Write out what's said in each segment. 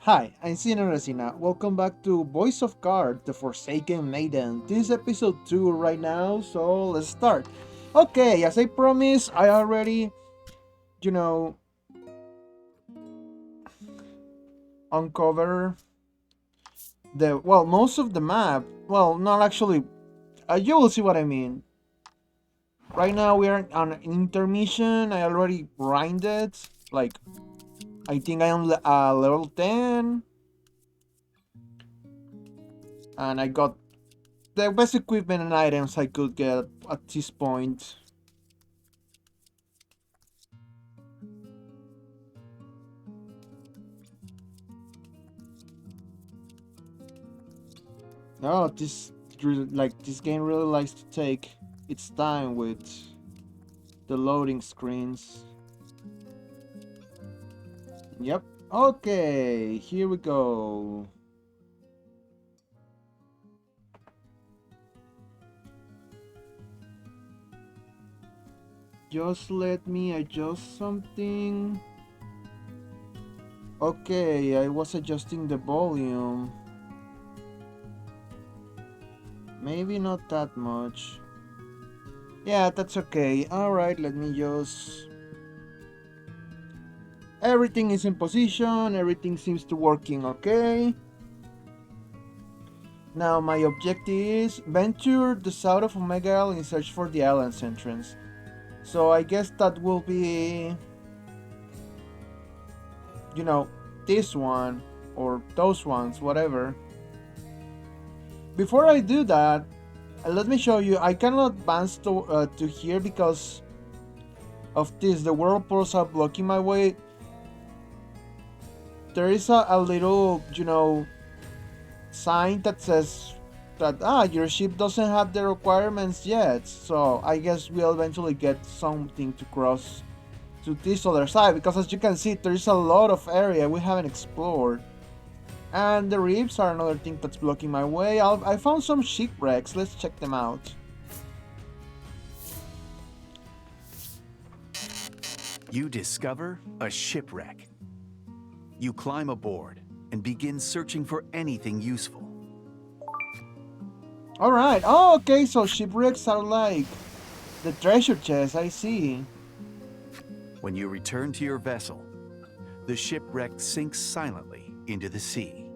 Hi, I'm Sinner Resina. Welcome back to Voice of Card, the Forsaken Maiden. This is episode 2 right now, so let's start. Okay, as I promised, I already, you know, uncover most of the map. Well, not actually, you will see what I mean. Right now we are on intermission. I already grinded, like, I think I am level 10, and I got the best equipment and items I could get at this point. No, this game really likes to take its time with the loading screens. Yep. Okay, here we go. Just let me adjust something. Okay, I was adjusting the volume. Maybe not that much. Yeah, that's okay. Alright, let me just... Everything is in position, everything seems to working okay. Now my objective is venture the south of Omega Isle in search for the island's entrance. So I guess that will be, you know, this one or those ones, whatever. Before I do that, let me show you. I cannot advance to here because of this. The whirlpools are blocking my way. There is a little, sign that says that your ship doesn't have the requirements yet. So I guess we'll eventually get something to cross to this other side, because as you can see, there's a lot of area we haven't explored. And the reefs are another thing that's blocking my way. I found some shipwrecks. Let's check them out. You discover a shipwreck. You climb aboard and begin searching for anything useful. Alright. Oh, okay. So shipwrecks are like the treasure chest. I see. When you return to your vessel, the shipwreck sinks silently into the sea.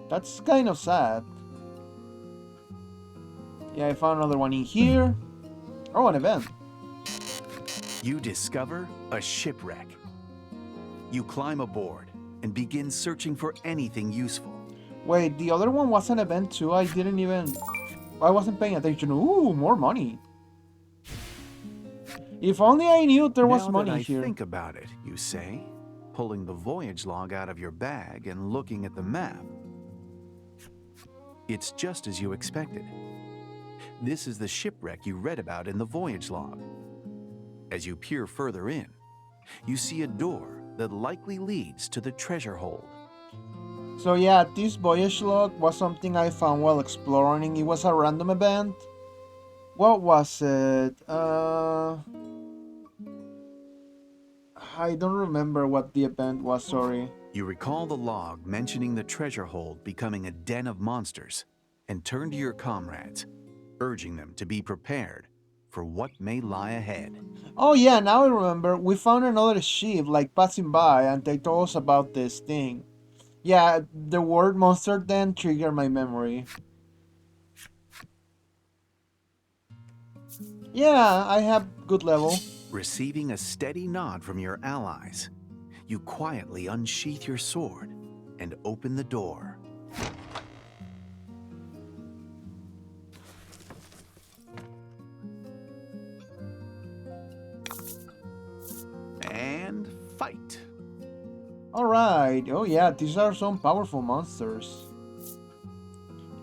That's kind of sad. Yeah, I found another one in here. Oh, an event. You discover a shipwreck. You climb aboard and begin searching for anything useful. Wait, the other one was an event too? I wasn't paying attention. Ooh, more money. If only I knew there was Now money that I here. think about it, you say, pulling the voyage log out of your bag and looking at the map. It's just as you expected. This is the shipwreck you read about in the voyage log. As you peer further in, you see a door that likely leads to the treasure hold. So yeah, this voyage log was something I found while exploring. It was a random event. What was it? I don't remember what the event was, sorry. You recall the log mentioning the treasure hold becoming a den of monsters and turn to your comrades, urging them to be prepared for what may lie ahead. Oh yeah, now I remember. We found another ship like passing by and they told us about this thing. Yeah, the word monster then triggered my memory. Yeah, I have good level. Receiving a steady nod from your allies, you quietly unsheath your sword and open the door. And fight. Alright, oh yeah, these are some powerful monsters.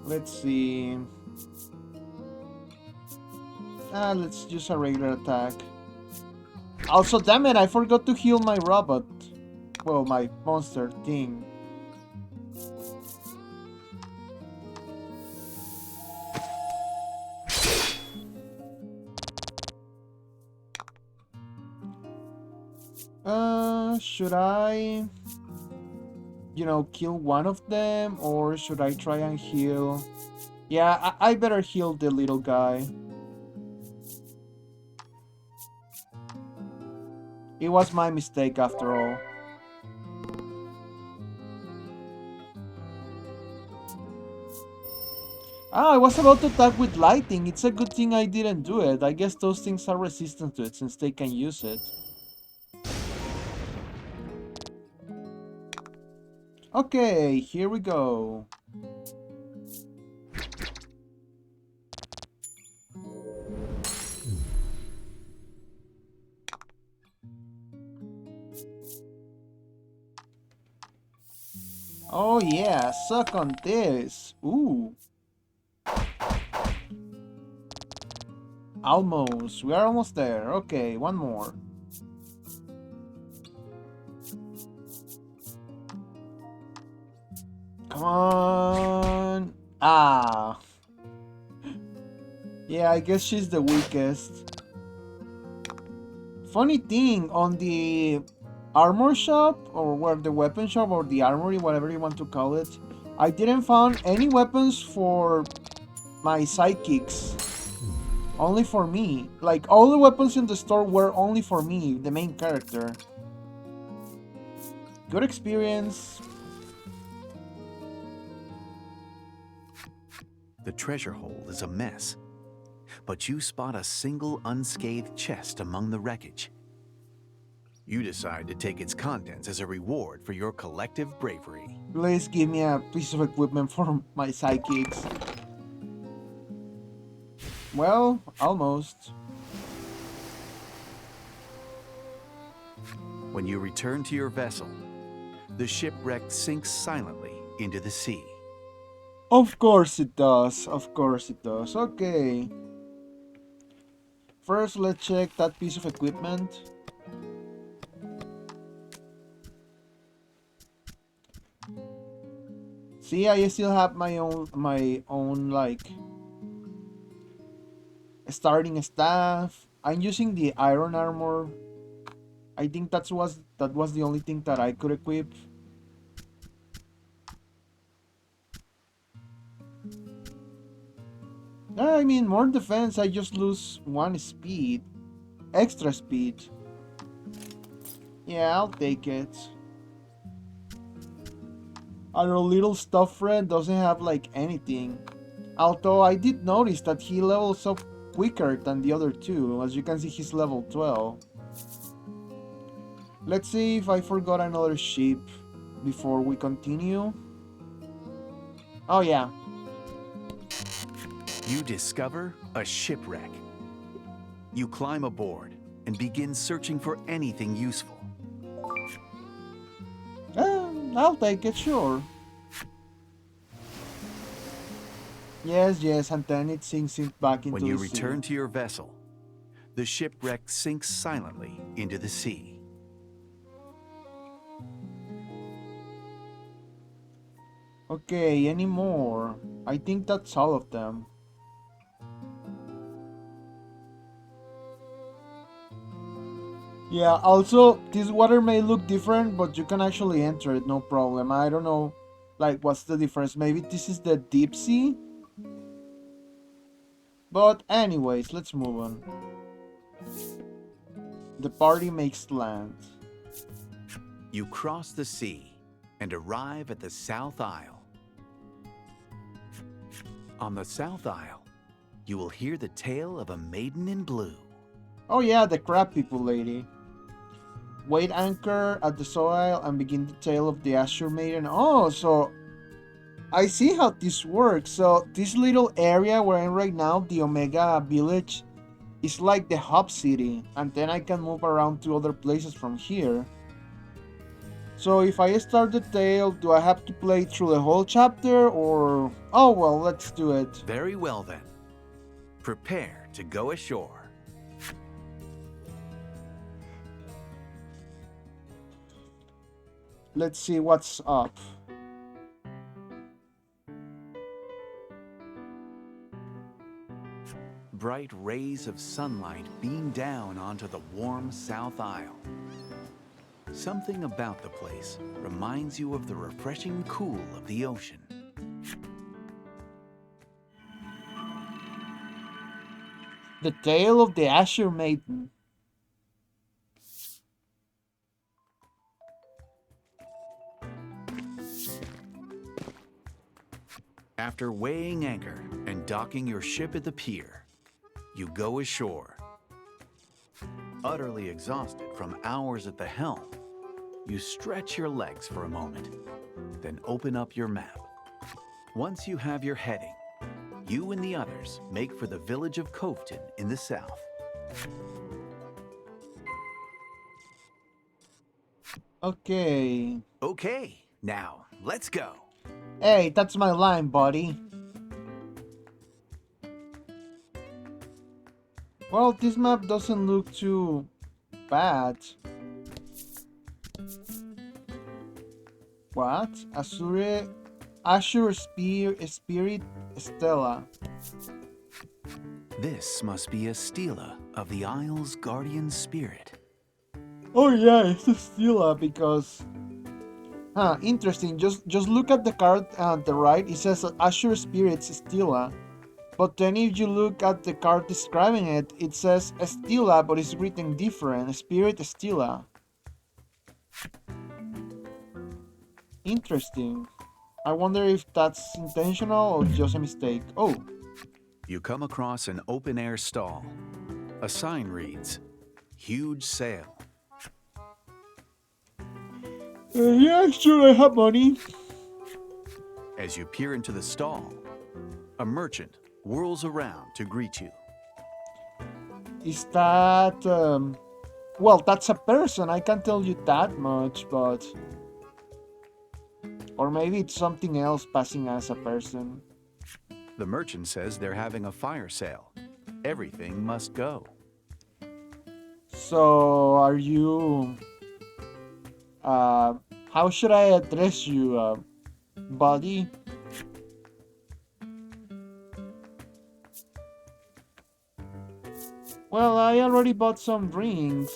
Let's see. Let's use a regular attack. Also, damn it, I forgot to heal my robot. Well, my monster thing. Should I? kill one of them, or should I try and heal? Yeah, I better heal the little guy. It was my mistake after all. Ah, I was about to attack with lightning. It's a good thing I didn't do it. I guess those things are resistant to it since they can use it. Okay, here we go. Oh yeah, suck on this. Ooh. Almost. We are almost there. Okay, one more. Come on. Ah. Yeah, I guess she's the weakest. Funny thing, on the armor shop, or where the weapon shop, or the armory, whatever you want to call it, I didn't find any weapons for my sidekicks. Only for me. Like, all the weapons in the store were only for me, the main character. Good experience. The treasure hold is a mess, but you spot a single unscathed chest among the wreckage. You decide to take its contents as a reward for your collective bravery. Please give me a piece of equipment for my sidekicks. Well, almost. When you return to your vessel, the shipwreck sinks silently into the sea. Of course it does. Of course it does. Okay. First, let's check that piece of equipment. See, I still have my own like starting staff. I'm using the iron armor. I think that was the only thing that I could equip. I mean, more defense, I just lose one speed. Extra speed. Yeah, I'll take it. Our little stuff friend doesn't have like anything. Although I did notice that he levels up quicker than the other two. As you can see, he's level 12. Let's see if I forgot another ship before we continue. Oh yeah. You discover a shipwreck. You climb aboard and begin searching for anything useful. I'll take it, sure. Yes, and then it sinks it back into When you the return sea. to your vessel, the shipwreck sinks silently into the sea. Okay, any more? I think that's all of them. Yeah, also, this water may look different, but you can actually enter it, no problem. I don't know, like, what's the difference? Maybe this is the deep sea? But anyways, let's move on. The party makes land. You cross the sea and arrive at the South Isle. On the South Isle, you will hear the tale of a maiden in blue. Oh yeah, the crab people lady. Wait anchor at the soil and begin the tale of the Azure Maiden. Oh, so I see how this works. So this little area where I'm right now, the Omega Village, is like the hub city, and then I can move around to other places from here. So if I start the tale, do I have to play through the whole chapter, or... Oh well, let's do it. Very well then. Prepare to go ashore. Let's see what's up. Bright rays of sunlight beam down onto the warm South Isle. Something about the place reminds you of the refreshing cool of the ocean. The Tale of the Azure Maiden. After weighing anchor and docking your ship at the pier, you go ashore. Utterly exhausted from hours at the helm, you stretch your legs for a moment, then open up your map. Once you have your heading, you and the others make for the village of Coveton in the south. Okay. Okay, now let's go. Hey, that's my line, buddy. Well, this map doesn't look too bad. What? Azure Spirit Stella. This must be a stela of the Isle's guardian spirit. Oh yeah, it's a Stella because... Huh, interesting. Just look at the card on the right. It says Azure Spirits Stella. But then if you look at the card describing it, it says Stella, but it's written different. Spirit Stella. Interesting. I wonder if that's intentional or just a mistake. Oh. You come across an open-air stall. A sign reads, "Huge sale." Yeah, sure, I have money. As you peer into the stall, a merchant whirls around to greet you. Is that... Well, that's a person. I can't tell you that much, but... Or maybe it's something else passing as a person. The merchant says they're having a fire sale. Everything must go. So, are you... how should I address you, buddy? Well, I already bought some rings.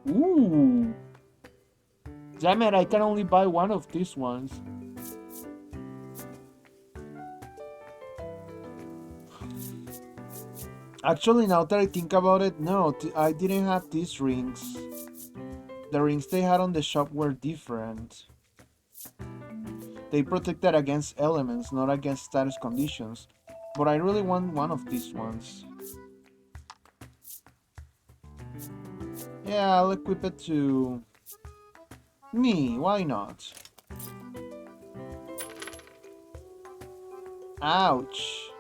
Ooh. Damn it, I can only buy one of these ones. Actually, now that I think about it, no, I didn't have these rings. The rings they had on the shop were different. They protected against elements, not against status conditions. But I really want one of these ones. Yeah, I'll equip it to... me, why not? Ouch.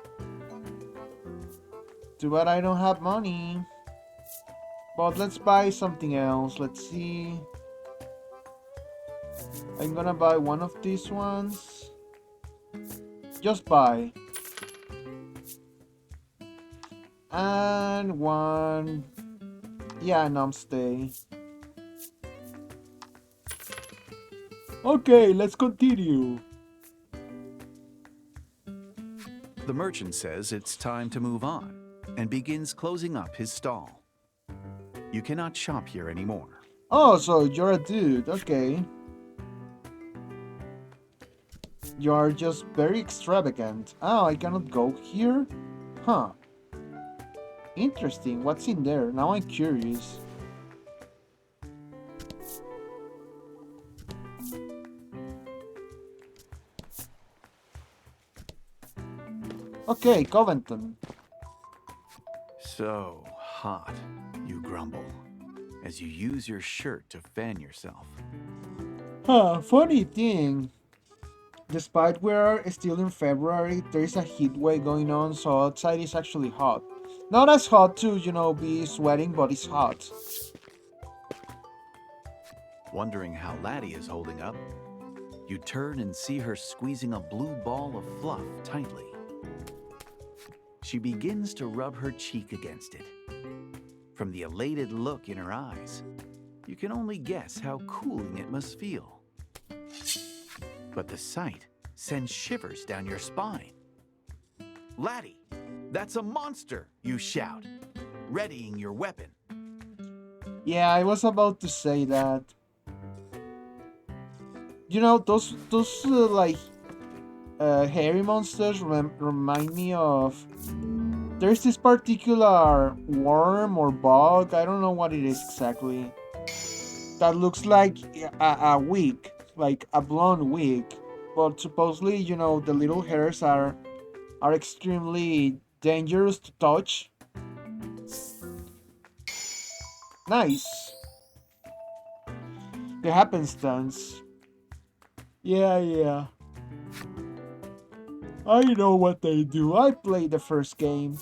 Too bad I don't have money. But let's buy something else. Let's see. I'm gonna buy one of these ones. Just buy. And one. Yeah, namaste. Okay, let's continue. The merchant says it's time to move on and begins closing up his stall. You cannot shop here anymore. Oh, so you're a dude, okay. You are just very extravagant. Oh, I cannot go here? Huh. Interesting, what's in there? Now I'm curious. Okay, Coventon. So hot, you grumble, as you use your shirt to fan yourself. Huh, funny thing. Despite we're still in February, there is a heat wave going on, so outside is actually hot. Not as hot to, be sweating, but it's hot. Wondering how Laddie is holding up, you turn and see her squeezing a blue ball of fluff tightly. She begins to rub her cheek against it. From the elated look in her eyes, you can only guess how cooling it must feel. But the sight sends shivers down your spine. "Laddie, that's a monster!" you shout, readying your weapon. Yeah, I was about to say that. You know, those like hairy monsters remind me of. There's this particular worm or bug. I don't know what it is exactly. That looks like a wig, like a blonde wig. But supposedly, the little hairs are extremely dangerous to touch. Nice. The happenstance. Yeah, yeah. I know what they do. I played the first game.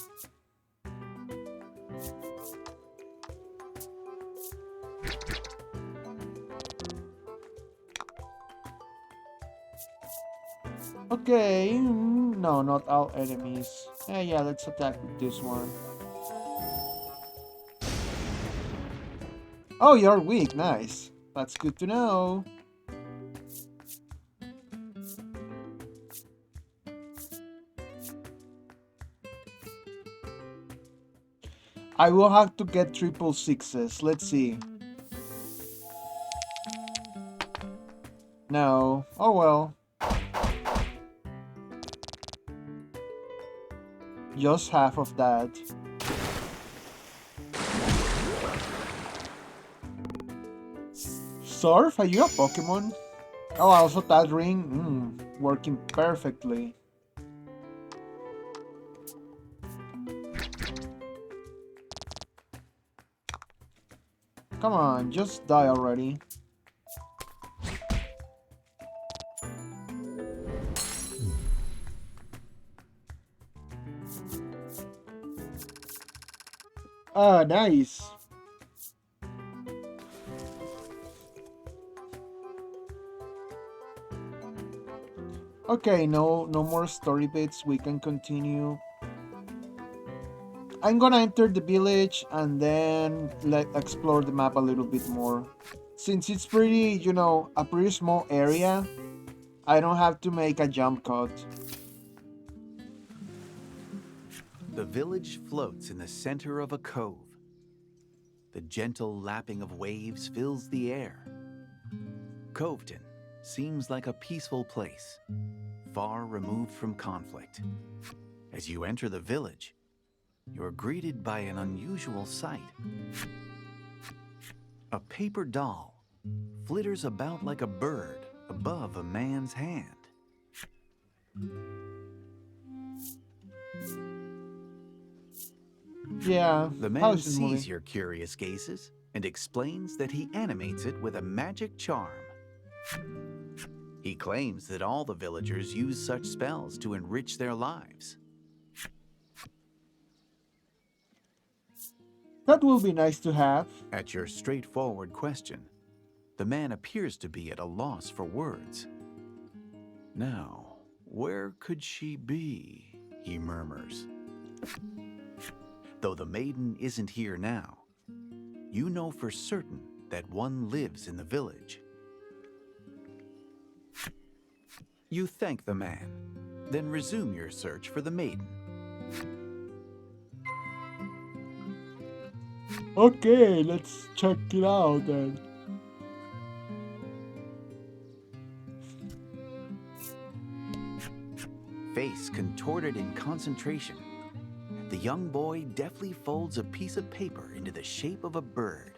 Okay, no, not all enemies. Yeah, let's attack with this one. Oh, you're weak. Nice. That's good to know. I will have to get triple sixes. Let's see. No. Oh well. Just half of that. Surf? Are you a Pokemon? Oh, also that ring. Working perfectly. Come on, just die already. Ah, nice. Okay, no more story bits. We can continue. I'm gonna enter the village and then let explore the map a little bit more. Since it's pretty, a pretty small area, I don't have to make a jump cut. The village floats in the center of a cove. The gentle lapping of waves fills the air. Coveton seems like a peaceful place, far removed from conflict. As you enter the village, you're greeted by an unusual sight. A paper doll flitters about like a bird above a man's hand. Yeah, The how man is this sees movie? your curious gazes and explains that he animates it with a magic charm. He claims that all the villagers use such spells to enrich their lives. That will be nice to have. At your straightforward question, the man appears to be at a loss for words. Now, where could she be? He murmurs. Though the maiden isn't here now, you know for certain that one lives in the village. You thank the man, then resume your search for the maiden. Okay, let's check it out then. Face contorted in concentration, the young boy deftly folds a piece of paper into the shape of a bird.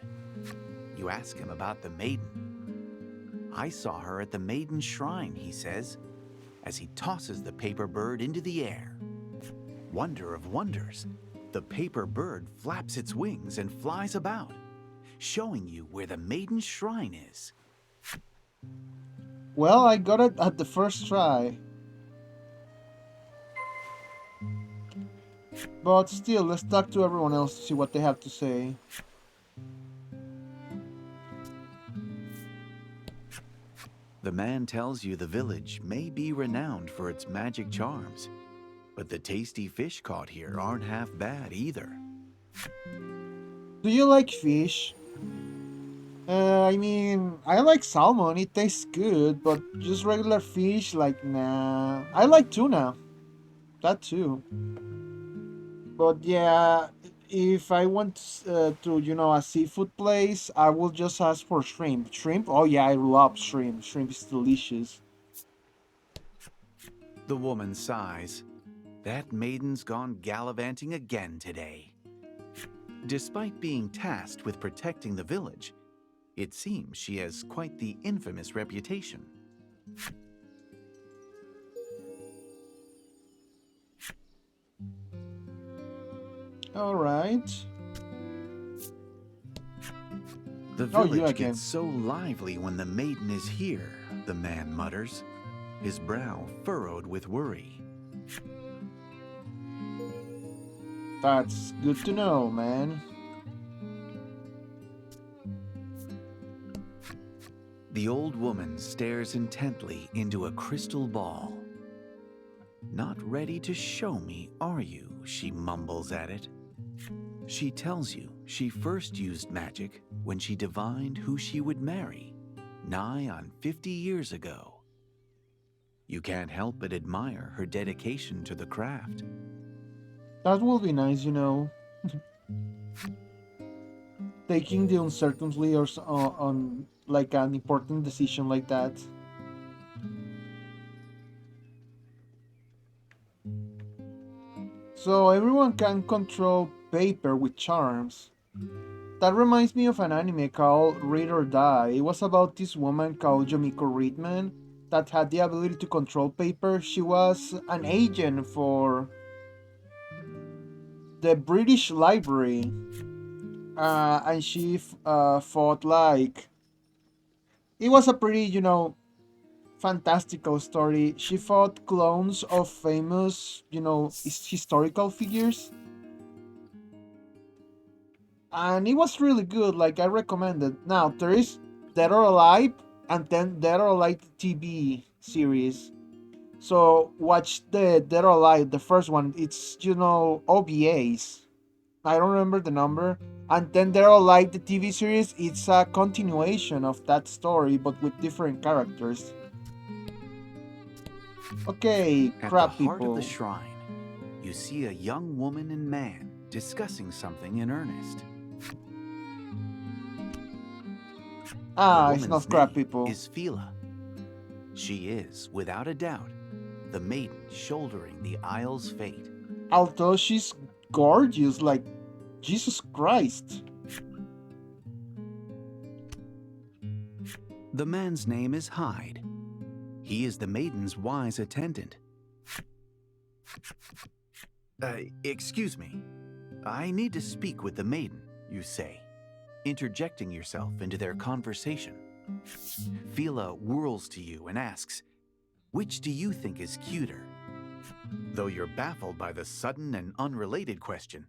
You ask him about the maiden. I saw her at the maiden shrine, he says, as he tosses the paper bird into the air. Wonder of wonders, the paper bird flaps its wings and flies about, showing you where the maiden's shrine is. Well, I got it at the first try. But still, let's talk to everyone else to see what they have to say. The man tells you the village may be renowned for its magic charms, but the tasty fish caught here aren't half bad either. Do you like fish? I mean, I like salmon. It tastes good, but just regular fish, like, nah. I like tuna. That too. But yeah, If I want to, a seafood place, I will just ask for shrimp. Shrimp? Oh yeah, I love shrimp. Shrimp is delicious. The woman sighs. That maiden's gone gallivanting again today. Despite being tasked with protecting the village, it seems she has quite the infamous reputation. All right. The Oh, you village gets again. so lively when the maiden is here, the man mutters, his brow furrowed with worry. That's good to know, man. The old woman stares intently into a crystal ball. Not ready to show me, are you? She mumbles at it. She tells you she first used magic when she divined who she would marry, nigh on 50 years ago. You can't help but admire her dedication to the craft. That will be nice. Taking the uncertainty on like an important decision like that. So everyone can control paper with charms. That reminds me of an anime called Read or Die. It was about this woman called Yomiko Reedman that had the ability to control paper. She was an agent for the British Library, and she fought like it was a pretty, fantastical story. She fought clones of famous, historical figures, and it was really good. Like I recommend it. Now there is Dead or Alive, and then Dead or Alive TV series. So watch the Dead or Alive, the first one. It's OVAs. I don't remember the number. And then Dead or Alive, the TV series. It's a continuation of that story, but with different characters. Okay, At the crab heart of the people. shrine, you see a young woman and man discussing something in earnest. The Ah, it's woman's not crab name people. is Fila. She is, without a doubt, the maiden shouldering the Isle's fate. Although she's gorgeous, like Jesus Christ. The man's name is Hyde. He is the maiden's wise attendant. Excuse me. I need to speak with the maiden, you say, interjecting yourself into their conversation. Fila whirls to you and asks, which do you think is cuter? Though you're baffled by the sudden and unrelated question,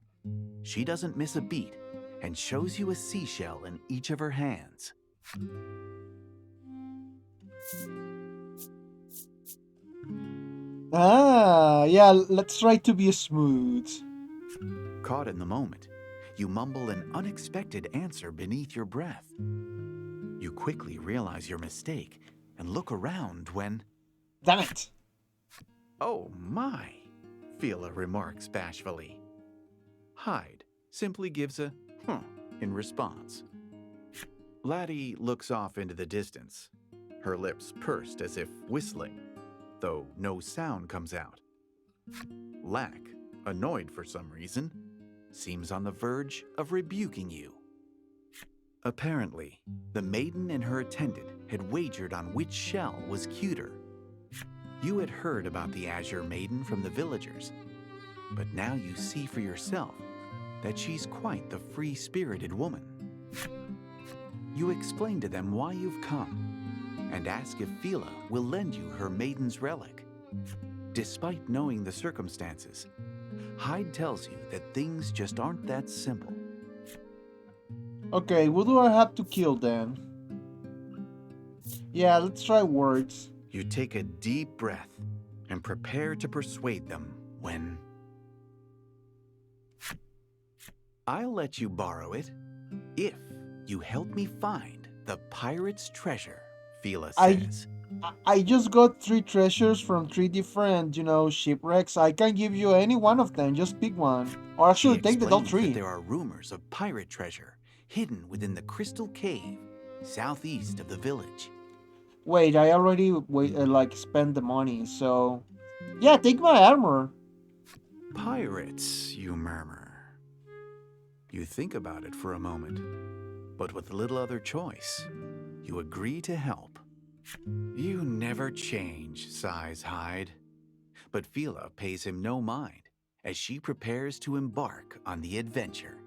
she doesn't miss a beat and shows you a seashell in each of her hands. Ah, yeah, let's try to be smooth. Caught in the moment, you mumble an unexpected answer beneath your breath. You quickly realize your mistake and look around when, Damn it. oh my, Fila remarks bashfully. Hyde simply gives a in response. Laddie looks off into the distance, her lips pursed as if whistling, though no sound comes out. Lack, annoyed for some reason, seems on the verge of rebuking you. Apparently, the maiden and her attendant had wagered on which shell was cuter. You had heard about the Azure Maiden from the villagers, but now you see for yourself that she's quite the free-spirited woman. You explain to them why you've come and ask if Fila will lend you her maiden's relic. Despite knowing the circumstances, Hyde tells you that things just aren't that simple. Okay, what do I have to kill then? Yeah, let's try words. You take a deep breath and prepare to persuade them when... I'll let you borrow it if you help me find the pirate's treasure, Fila I says. I just got 3 treasures from 3 different, shipwrecks. I can give you any one of them. Just pick one. Or She actually, take the all explains that 3. there are rumors of pirate treasure hidden within the crystal cave southeast of the village. Wait, I already spent the money, so yeah, take my armor. Pirates, you murmur. You think about it for a moment, but with little other choice, you agree to help. You never change, sighs Hyde. But Phila pays him no mind as she prepares to embark on the adventure.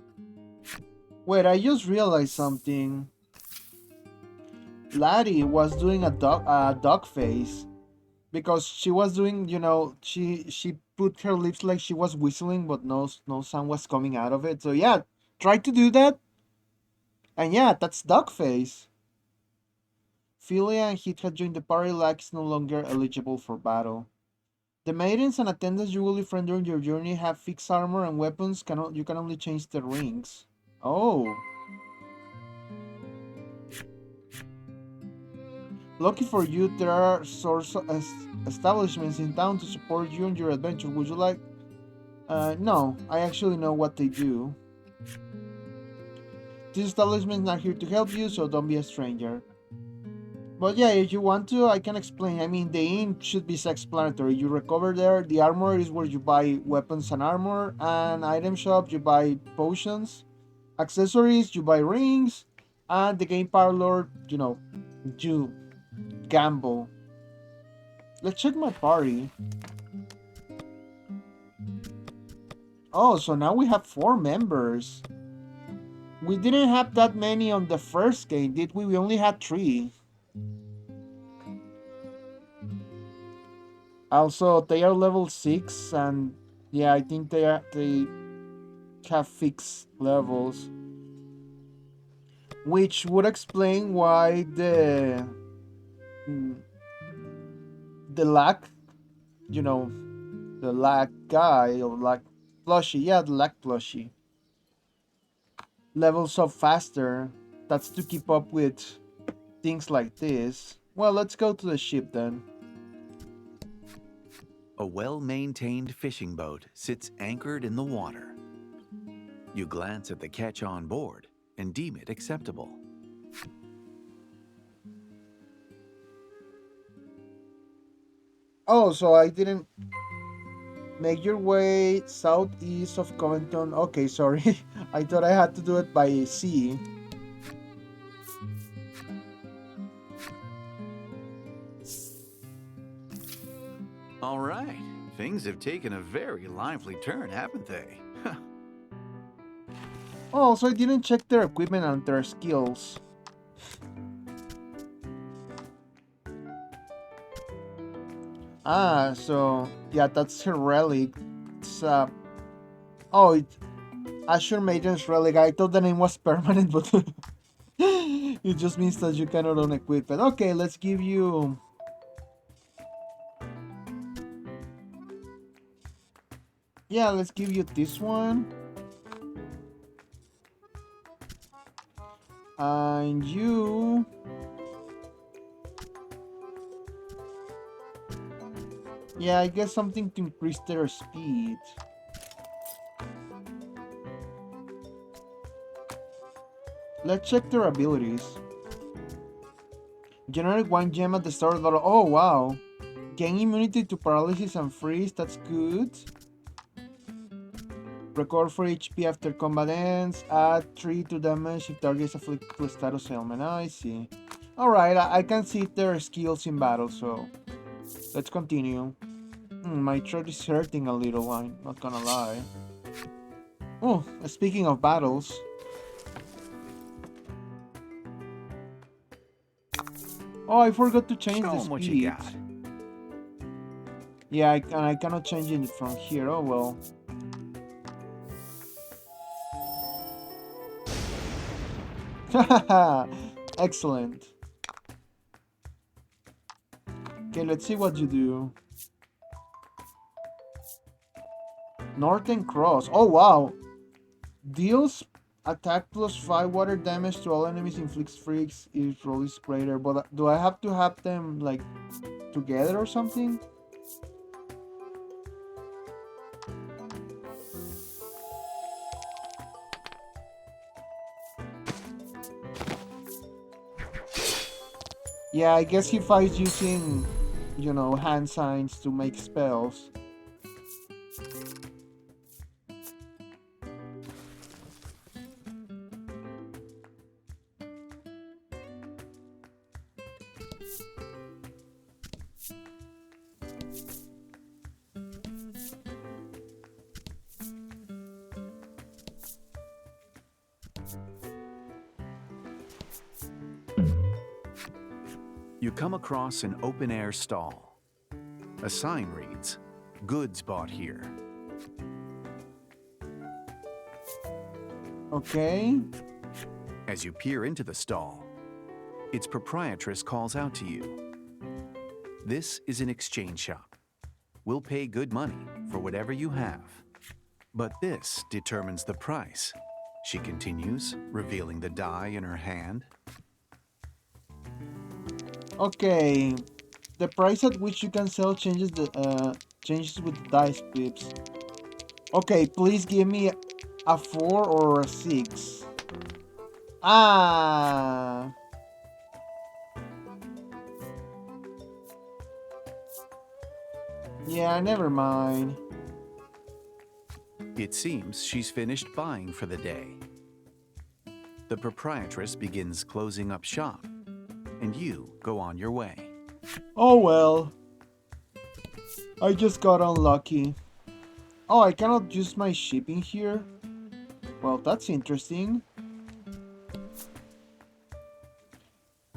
Wait, I just realized something. Laddie was doing a dog face because she was doing, she put her lips like she was whistling, but no sound was coming out of it. So yeah, try to do that, and yeah, that's dog face. Philia and Heath had joined the party. Lack is no longer eligible for battle. The maidens and attendants you will befriend during your journey have fixed armor and weapons. You can only change the rings. Oh, lucky for you, there are establishments in town to support you on your adventure. Would you like? No, I actually know what they do. These establishments are here to help you, so don't be a stranger. But yeah, if you want to, I can explain. I mean, the inn should be self-explanatory. You recover there. The armor is where you buy weapons and armor. And item shop, you buy potions. Accessories, you buy rings. And the game parlor, you gamble. Let's check my party. Oh, so now we have 4 members. We didn't have that many on the first game, did we? We only had 3. Also, they are level 6, and yeah, I think they have fixed levels, which would explain why mm, the lack, you know, the lack guy or lack plushie, yeah, the lack plushie levels up faster. That's to keep up with things like this. Well, let's go to the ship then. A well maintained fishing boat sits anchored in the water. You glance at the catch on board and deem it acceptable. Oh, so I didn't make your way southeast of Covington. Okay, sorry. I thought I had to do it by sea. All right, things have taken a very lively turn, haven't they? Oh, so I didn't check their equipment and their skills. Ah, so yeah, that's her relic. It's oh, Azure Maiden's relic. I thought the name was permanent, but it just means that you cannot unequip it. Okay, let's give you. Yeah, let's give you this one. And you. Yeah, I guess something to increase their speed. Let's check their abilities. Generate 1 gem at the start of the battle. Oh, wow. Gain immunity to paralysis and freeze. That's good. Recover 4 HP after combat ends. Add 3 to damage if target is afflicted to a status ailment. I see. Alright, I can see their skills in battle, so let's continue. My throat is hurting a little, I'm not gonna lie. Oh, speaking of battles. Oh, I forgot to change Show the 'em what you speed. got. Yeah, I cannot change it from here. Oh well. Excellent. Okay, let's see what you do. Northern Cross. Oh wow. Deals Attack plus 5 water damage to all enemies inflicts freaks if roll is greater. But do I have to have them like together or something? Yeah, I guess he fights using, hand signs to make spells. You come across an open-air stall. A sign reads, "Goods bought here." Okay. As you peer into the stall, its proprietress calls out to you. "This is an exchange shop. We'll pay good money for whatever you have. But this determines the price," she continues, revealing the die in her hand. Okay. The price at which you can sell changes with the dice pips. Okay, please give me a 4 or a 6. Ah. Yeah, never mind. It seems she's finished buying for the day. The proprietress begins closing up shop, and you go on your way. Oh well. I just got unlucky. Oh, I cannot use my shipping here? Well, that's interesting.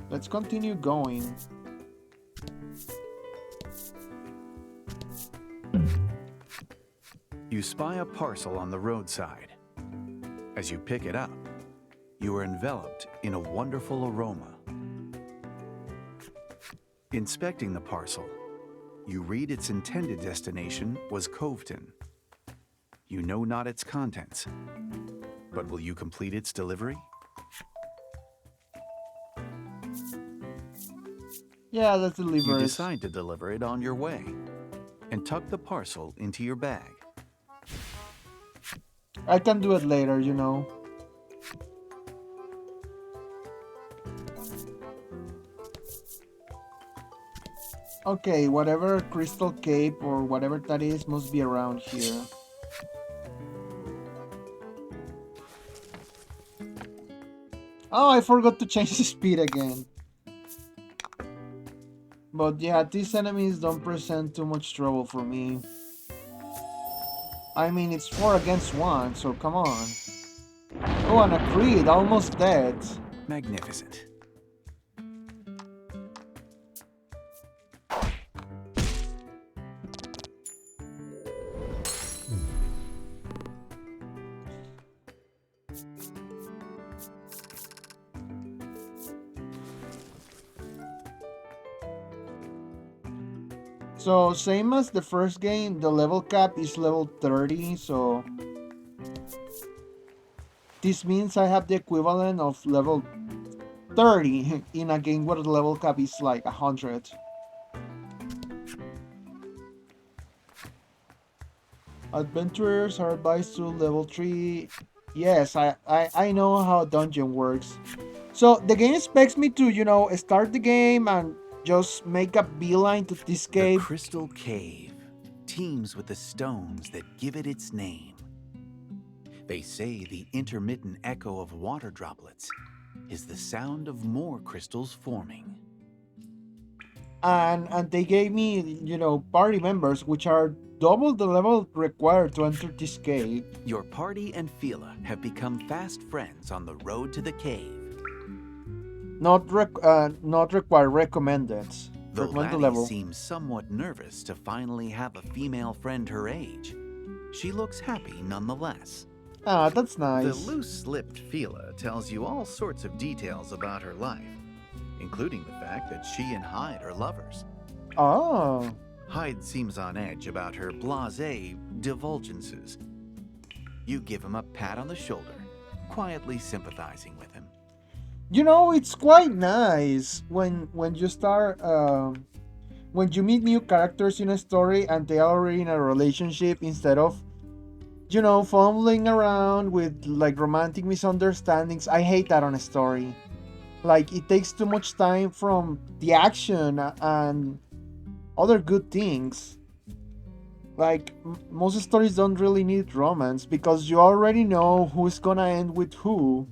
Let's continue going. You spy a parcel on the roadside. As you pick it up, you are enveloped in a wonderful aroma. Inspecting the parcel, you read its intended destination was Coveton. You know not its contents, but will you complete its delivery? Yeah, let's You deliver it. decide to deliver it on your way and tuck the parcel into your bag. I can do it later, Okay, whatever crystal cape or whatever that is must be around here. Oh, I forgot to change the speed again. But yeah, these enemies don't present too much trouble for me. I mean, it's 4 against 1, so come on. Oh, and a crit, almost dead. Magnificent. So, same as the first game, the level cap is level 30, so this means I have the equivalent of level 30 in a game where the level cap is like 100. Adventurers are advised to level 3. Yes, I know how dungeon works. So the game expects me to, start the game and just make a beeline to this The cave. Crystal Cave teems with the stones that give it its name. They say the intermittent echo of water droplets is the sound of more crystals forming. And they gave me, party members, which are double the level required to enter this cave. Your party and Fila have become fast friends on the road to the cave. Not required, recommended. Though Recommended Laddie level. seems somewhat nervous to finally have a female friend her age, she looks happy nonetheless. Ah, that's The nice. loose-lipped Fila tells you all sorts of details about her life, including the fact that she and Hyde are lovers. Oh. Hyde seems on edge about her blasé divulgences. You give him a pat on the shoulder quietly sympathizing with him. You know, it's quite nice when you start when you meet new characters in a story and they are already in a relationship instead of fumbling around with like romantic misunderstandings. I hate that on a story. Like it takes too much time from the action and other good things. Like most stories don't really need romance because you already know who's gonna end with who,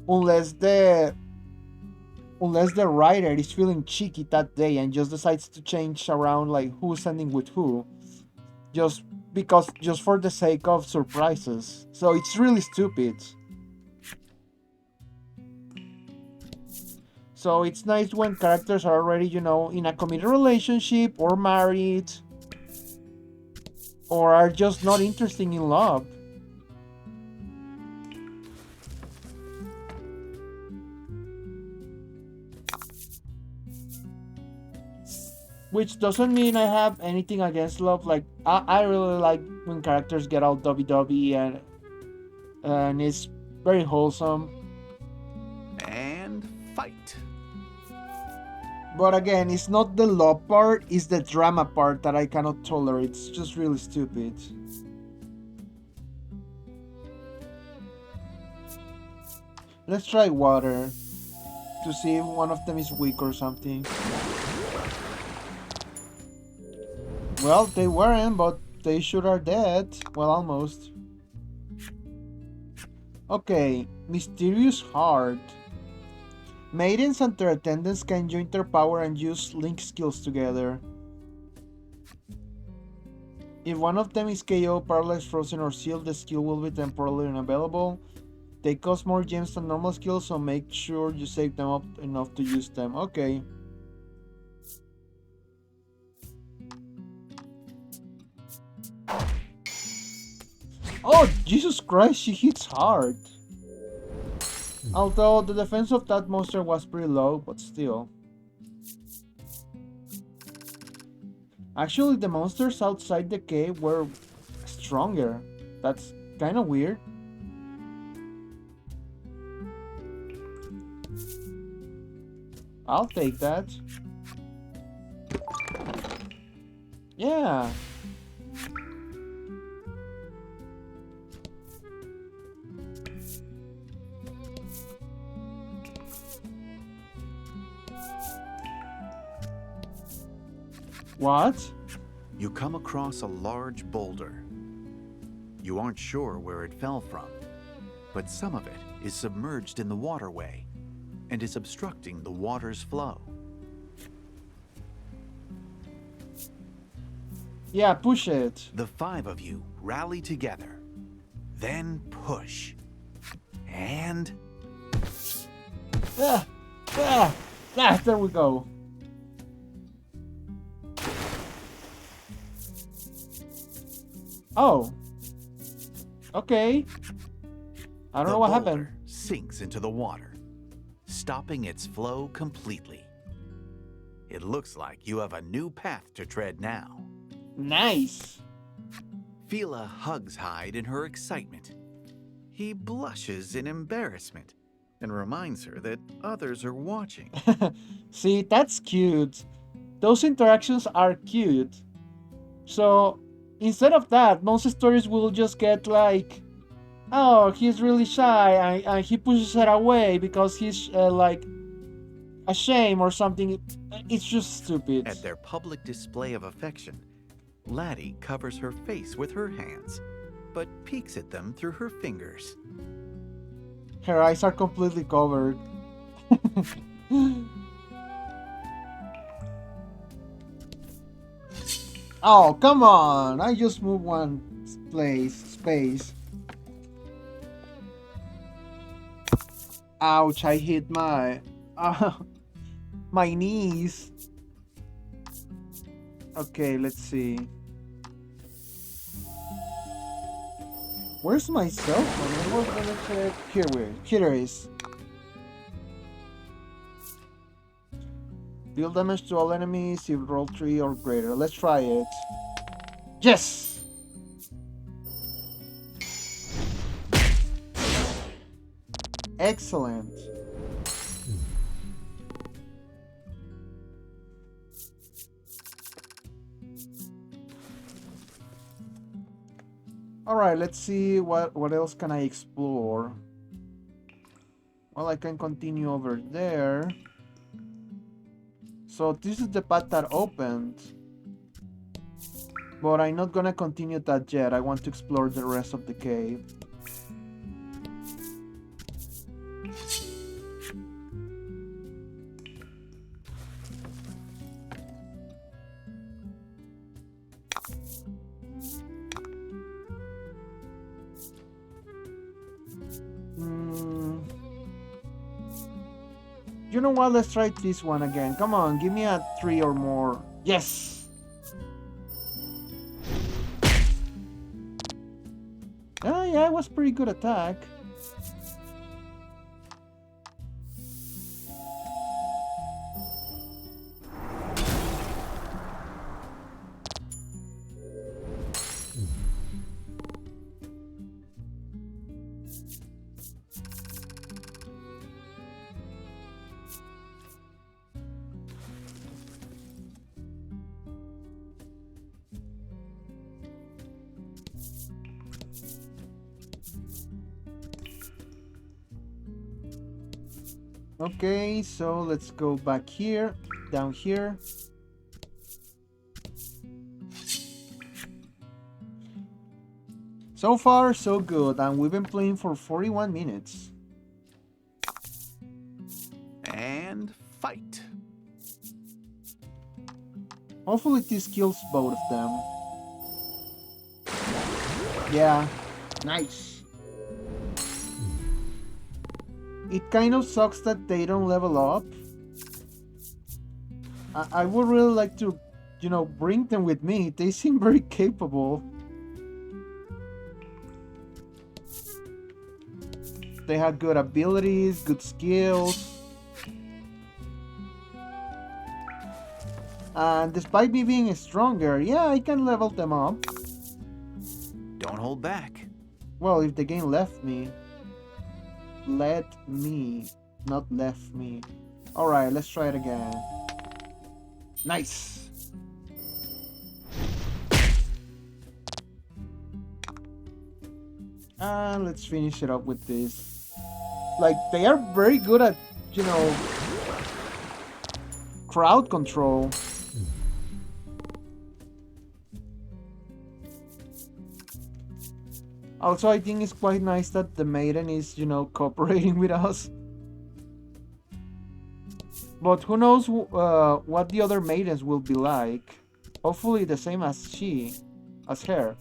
unless the writer is feeling cheeky that day and just decides to change around like who's ending with who, just just for the sake of surprises. So it's really stupid. So it's nice when characters are already, in a committed relationship or married or are just not interested in love. Which doesn't mean I have anything against love. Like I really like when characters get all dovey and it's very wholesome. And fight. But again, it's not the love part, it's the drama part that I cannot tolerate. It's just really stupid. Let's try water to see if one of them is weak or something. Well, they weren't, but they should are dead. Well, almost. Okay, mysterious heart. Maidens and their attendants can join their power and use link skills together. If one of them is KO, paralyzed, frozen, or sealed, the skill will be temporarily unavailable. They cost more gems than normal skills, so make sure you save them up enough to use them. Okay. Oh, Jesus Christ, she hits hard. Although the defense of that monster was pretty low, but still. Actually, the monsters outside the cave were stronger. That's kind of weird. I'll take that. Yeah. What? You come across a large boulder. You aren't sure where it fell from, but some of it is submerged in the waterway and is obstructing the water's flow. Yeah, push it. The 5 of you rally together, then push, and... There we go. Oh. Okay. I don't know what happened. The boulder sinks into the water, stopping its flow completely. It looks like you have a new path to tread now. Nice. Fila hugs Hyde in her excitement. He blushes in embarrassment and reminds her that others are watching. See, that's cute. Those interactions are cute. So, instead of that, most stories will just get like, oh, he's really shy and he pushes her away because he's like ashamed or something. It's just stupid. At their public display of affection, Laddie covers her face with her hands, but peeks at them through her fingers. Her eyes are completely covered. Oh, come on! I just moved one space. Ouch, I hit my knees. Okay, let's see. Where's my cell phone? I was gonna check. Here it is. Deal damage to all enemies if roll 3 or greater. Let's try it. Yes! Excellent. All right, let's see what else can I explore. Well, I can continue over there. So this is the path that opened. But I'm not gonna continue that yet. I want to explore the rest of the cave. You know what? Let's try this one again. Come on, give me a 3 or more. Yes! Oh, yeah, it was pretty good attack. Okay, so let's go back here, down here. So far, so good, and we've been playing for 41 minutes. And fight. Hopefully this kills both of them. Yeah, nice. It kind of sucks that they don't level up. I would really like to, you know, bring them with me. They seem very capable. They have good abilities, good skills. And despite me being stronger, yeah, I can level them up. Don't hold back. Well, if the game left me. Let me, not left me. Alright, let's try it again. Nice! And let's finish it up with this. Like, they are very good at, you know, crowd control. Also, I think it's quite nice that the Maiden is, you know, cooperating with us. But who knows what the other Maidens will be like. Hopefully the same as her.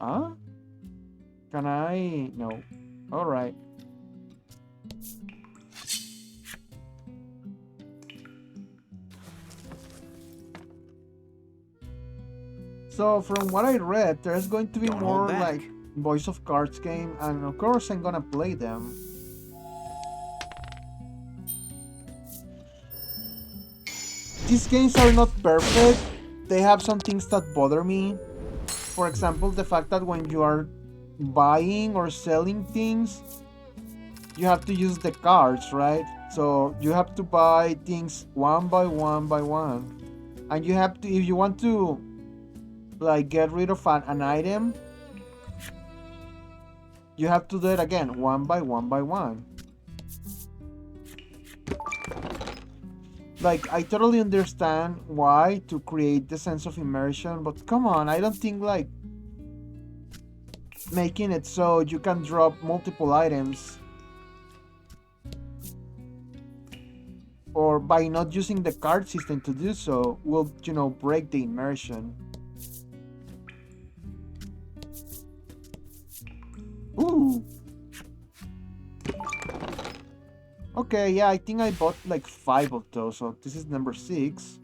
Huh? Can I? No. Alright. So from what I read, there's going to be Don't more hold back. like Voice of Cards game, and of course I'm gonna play them. These games are not perfect. They have some things that bother me. For example, the fact that when you are buying or selling things, you have to use the cards, right? So you have to buy things one by one by one. And you have to, if you want to like get rid of an item, you have to do it again, one by one by one. Like, I totally understand why, to create the sense of immersion, but come on, I don't think like making it so you can drop multiple items or by not using the card system to do so will, you know, break the immersion. Ooh. Okay, yeah, I think I bought like 5 of those, so this is number 6.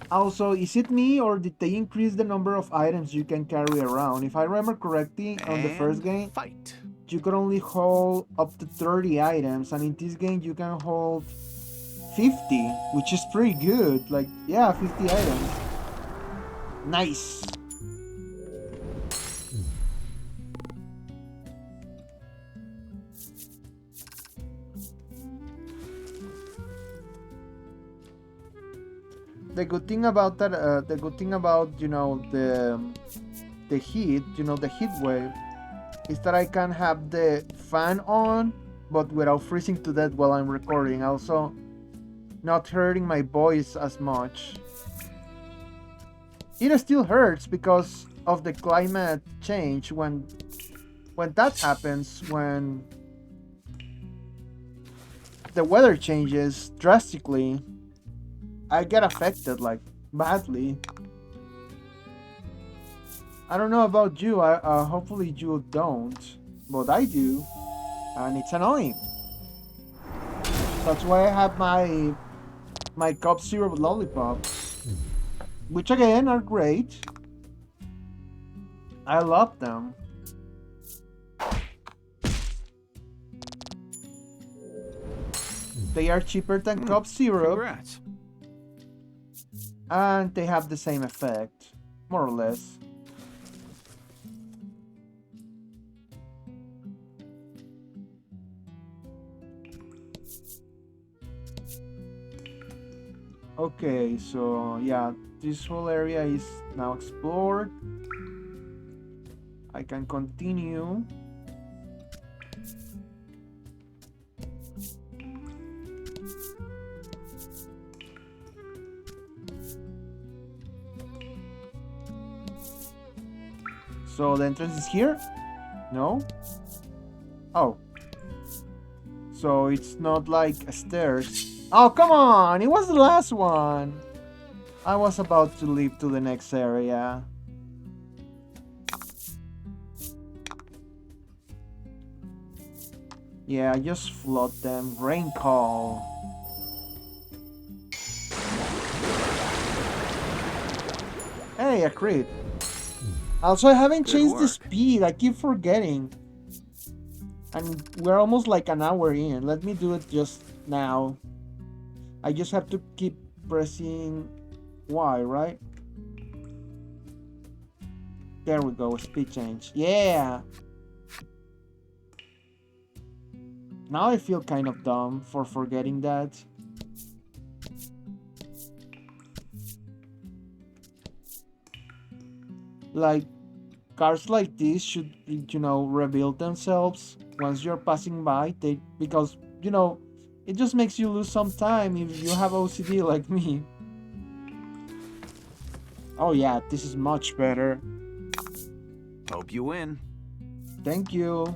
Also, is it me or did they increase the number of items you can carry around? If I remember correctly, on the first game, fight. you could only hold up to 30 items, and in this game you can hold 50, which is pretty good. Like, yeah, 50 items. Nice. The good thing about that, the good thing about the heat, the heat wave, is that I can have the fan on, but without freezing to death while I'm recording. Also, not hurting my voice as much. It still hurts because of the climate change. When that happens, when the weather changes drastically, I get affected like badly. I don't know about you. Hopefully you don't, but I do, and it's annoying. That's why I have my cup syrup lollipops, which again are great. I love them. They are cheaper than cup syrup, Congrats. and they have the same effect, more or less. Okay, so yeah, this whole area is now explored. I can continue. So the entrance is here? No? Oh. So it's not like stairs. Oh, come on! It was the last one! I was about to leave to the next area. Yeah, just flood them. Rain call. Hey, a crit. Also, I haven't Good changed the work. speed. I keep forgetting. And we're almost like an hour in. Let me do it just now. I just have to keep pressing Y, right? There we go, speed change. Yeah! Now I feel kind of dumb for forgetting that. Like, cars like this should, rebuild themselves once you're passing by. Because, it just makes you lose some time if you have OCD like me. Oh yeah, this is much better. Hope you win. Thank you.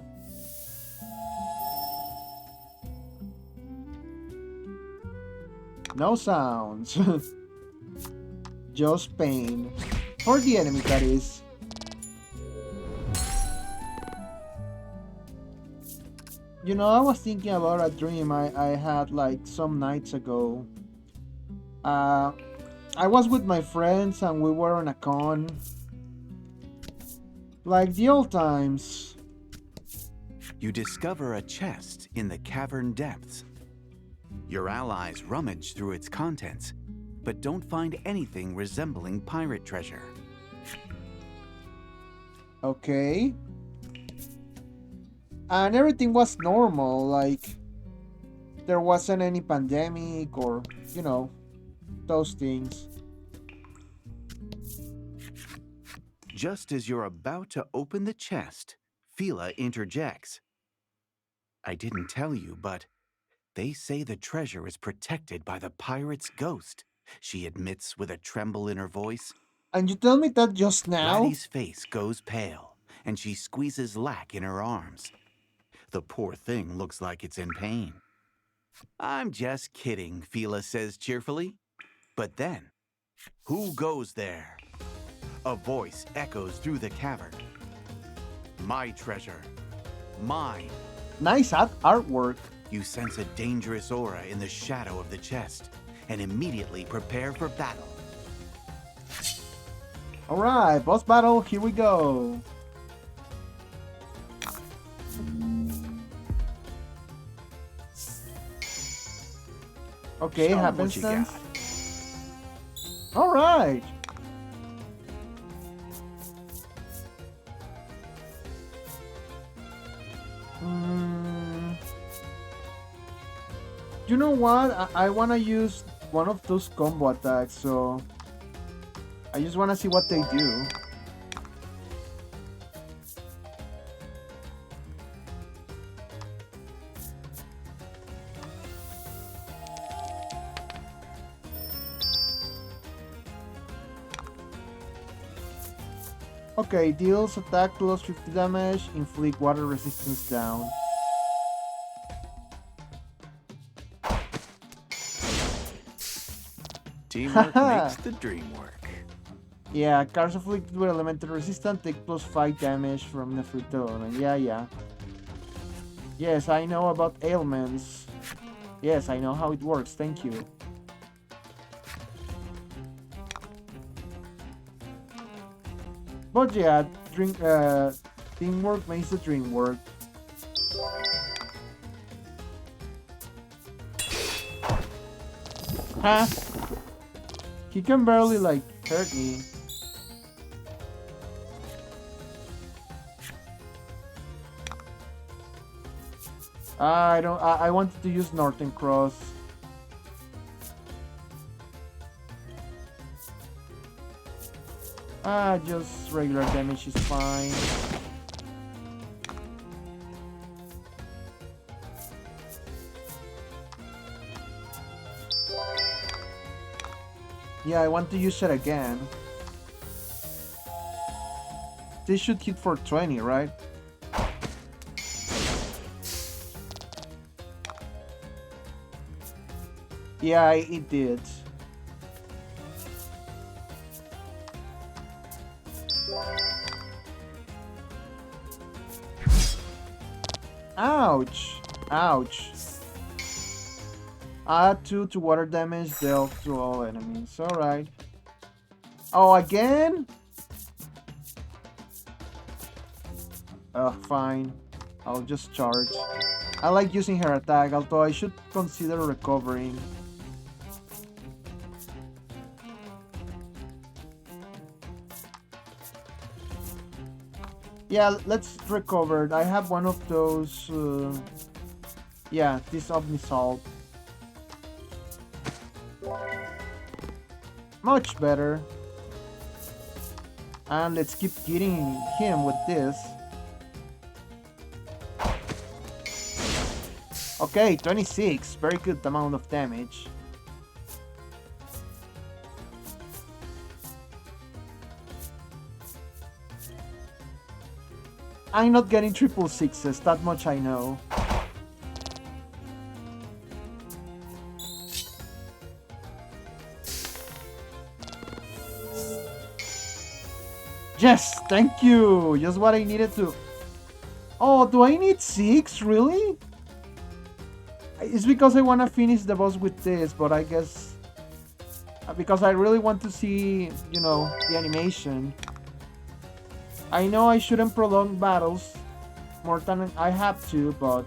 No sounds. Just pain. For the enemy, that is. I was thinking about a dream I had like some nights ago. Uh, I was with my friends and we were on a con. Like the old times. You discover a chest in the cavern depths. Your allies rummage through its contents, but don't find anything resembling pirate treasure. Okay. And everything was normal, like there wasn't any pandemic or, those things. Just as you're about to open the chest, Fila interjects. I didn't tell you, but they say the treasure is protected by the pirate's ghost, she admits with a tremble in her voice. And you tell me that just now? Laddie's face goes pale, and she squeezes Lack in her arms. The poor thing looks like it's in pain. I'm just kidding, Fila says cheerfully. But then, who goes there? A voice echoes through the cavern. My treasure. Mine. Nice artwork. You sense a dangerous aura in the shadow of the chest and immediately prepare for battle. Alright, boss battle, here we go. Okay, Show 'em what you happenstance. got. Alright. Mm, you know what? I want to use one of those combo attacks, so I just want to see what they do. Okay, deals attack plus 50 damage, inflict water resistance down. Teamwork Haha! makes the dream work. Yeah, cards afflicted with elemental resistance take plus 5 damage from the free element. Yeah, yeah. Yes, I know about ailments. Yes, I know how it works. Thank you. But yeah, teamwork makes the dream work. Huh? He can barely like hurt me. I don't. I wanted to use Northern Cross. Just regular damage is fine. Yeah, I want to use it again. This should hit for 20, right? Yeah, it did. Ouch! Ouch. Add 2 to water damage dealt to all enemies. Alright. Oh, again? Fine. I'll just charge. I like using her attack, although I should consider recovering. Yeah, let's recover. I have one of those... yeah, this Omnisalt. Much better. And let's keep getting him with this. Okay, 26. Very good amount of damage. I'm not getting triple sixes, that much I know. Yes, thank you! Just what I needed to... Oh, do I need 6? Really? It's because I want to finish the boss with this, but I guess... because I really want to see, you know, the animation. I know I shouldn't prolong battles more than I have to, but...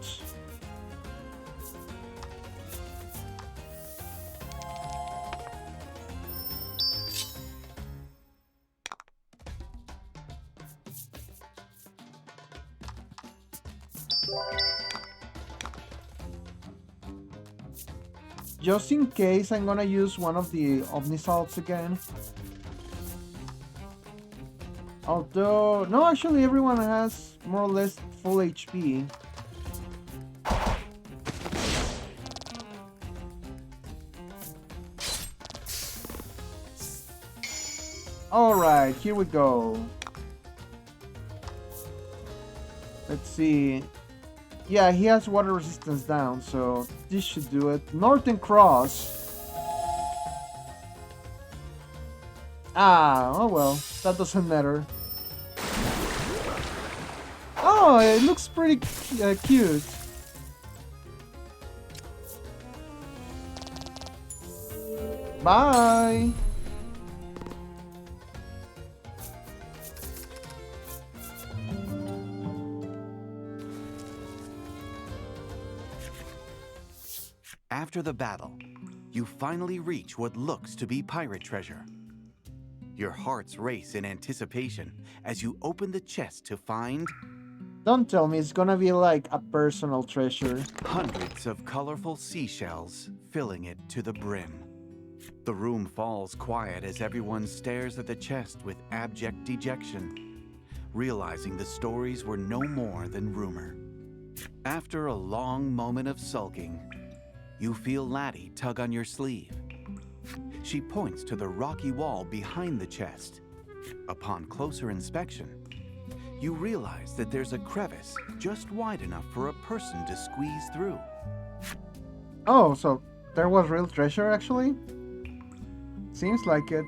just in case, I'm gonna use one of the Omnisalts again. Although, no, actually everyone has more or less full HP. Alright, here we go. Let's see. Yeah, he has water resistance down, so this should do it. Northern Cross. Oh well, that doesn't matter. Oh, it looks pretty cute. Bye! After the battle, you finally reach what looks to be pirate treasure. Your hearts race in anticipation as you open the chest to find Don't tell me it's gonna be like a personal treasure. Hundreds of colorful seashells filling it to the brim. The room falls quiet as everyone stares at the chest with abject dejection, realizing the stories were no more than rumor. After a long moment of sulking, you feel Laddie tug on your sleeve. She points to the rocky wall behind the chest. Upon closer inspection, you realize that there's a crevice just wide enough for a person to squeeze through. Oh, so there was real treasure actually? Seems like it.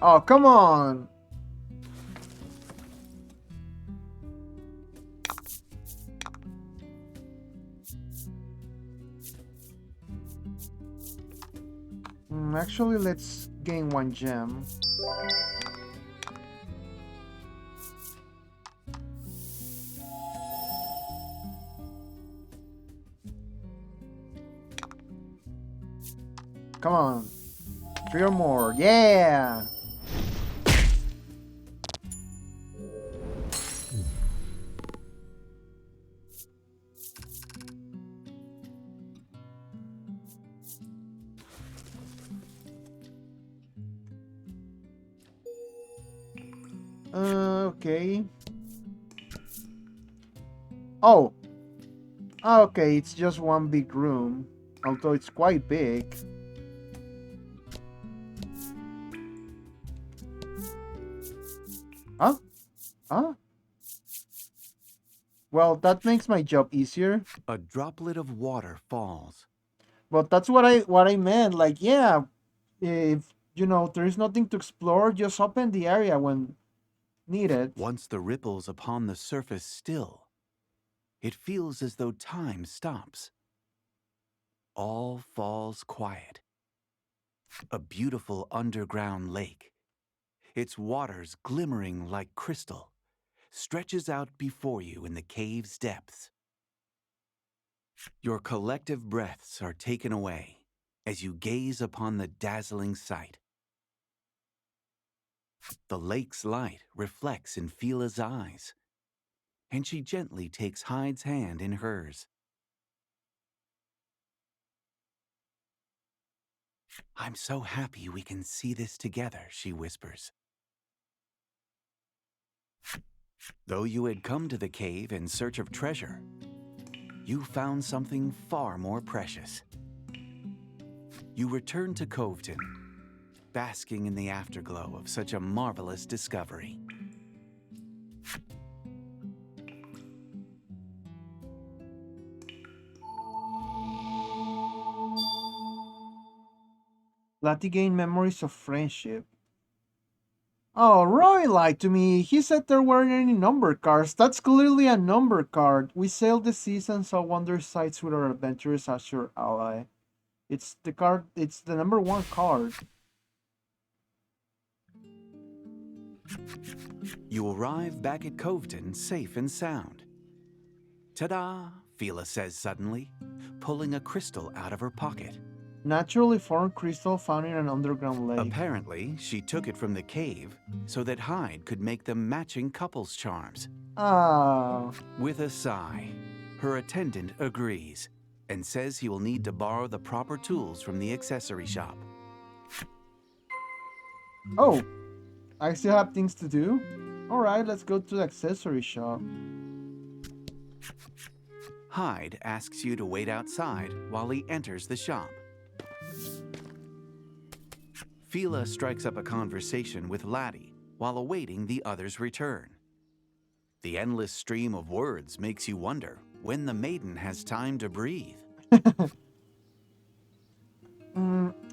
Oh, come on! Actually, let's gain one gem. Come on. 3 or more. Yeah! Okay. Oh! Okay, it's just one big room. Although it's quite big. Huh? Huh? Well, that makes my job easier. A droplet of water falls. But that's what I meant. Like, yeah, if there is nothing to explore, just open the area when needed. Once the ripples upon the surface still, it feels as though time stops. All falls quiet. A beautiful underground lake, its waters glimmering like crystal, stretches out before you in the cave's depths. Your collective breaths are taken away as you gaze upon the dazzling sight. The lake's light reflects in Fila's eyes, and she gently takes Hyde's hand in hers. "I'm so happy we can see this together," she whispers. Though you had come to the cave in search of treasure, you found something far more precious. You return to Coveton, basking in the afterglow of such a marvelous discovery. Lati gained memories of friendship. Oh, Roy lied to me. He said there weren't any number cards. That's clearly a number card. We sailed the seas and saw wonder sights with our adventurous Azure ally. It's the card. It's the number 1 card. You arrive back at Coveton safe and sound. Ta-da, Fila says suddenly, pulling a crystal out of her pocket. Naturally formed crystal found in an underground lake. Apparently, she took it from the cave so that Hyde could make them matching couples charms. Ah. With a sigh, her attendant agrees and says he will need to borrow the proper tools from the accessory shop. Oh, I still have things to do? Alright, let's go to the accessory shop. Hyde asks you to wait outside while he enters the shop. Fila strikes up a conversation with Laddie while awaiting the other's return. The endless stream of words makes you wonder when the maiden has time to breathe.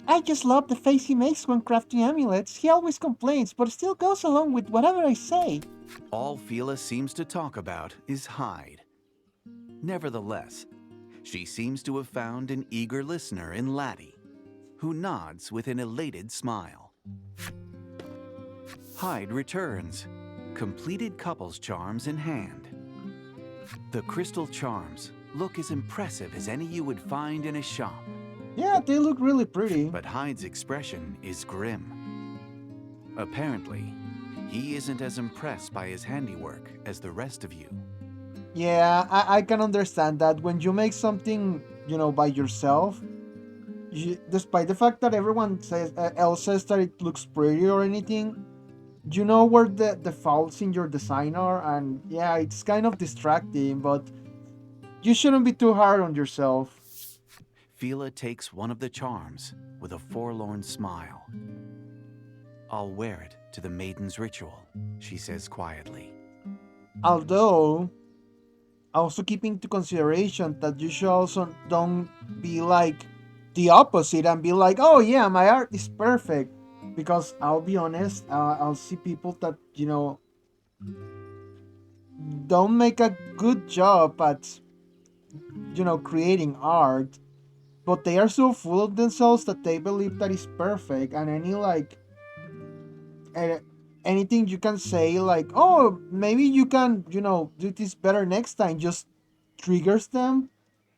I just love the face he makes when crafting amulets. He always complains, but still goes along with whatever I say. All Fila seems to talk about is Hyde. Nevertheless, she seems to have found an eager listener in Laddie, who nods with an elated smile. Hyde returns, completed couples charms in hand. The crystal charms look as impressive as any you would find in a shop. Yeah, they look really pretty. But Hyde's expression is grim. Apparently, He isn't as impressed by his handiwork as the rest of you. Yeah, I can understand that when you make something, by yourself, despite the fact that everyone else says that it looks pretty or anything, you know where the faults in your design are, and yeah, it's kind of distracting, but you shouldn't be too hard on yourself. Fila takes one of the charms with a forlorn smile. I'll wear it to the maiden's ritual, she says quietly. Although, also keep into consideration that you should also don't be like the opposite and be like, oh yeah, my art is perfect. Because I'll be honest, I'll see people that, don't make a good job at, creating art, but they are so full of themselves that they believe that is perfect, and any like uh, anything you can say like, oh, maybe you can, do this better next time, just triggers them.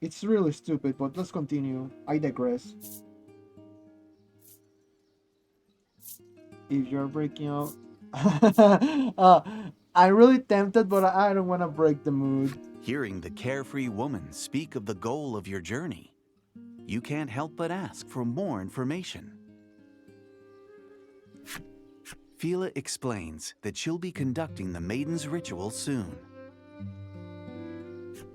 It's really stupid, but let's continue. I digress. If you're breaking up, uh, I'm really tempted, but I don't want to break the mood. Hearing the carefree woman speak of the goal of your journey, you can't help but ask for more information. Fila explains that she'll be conducting the maiden's ritual soon.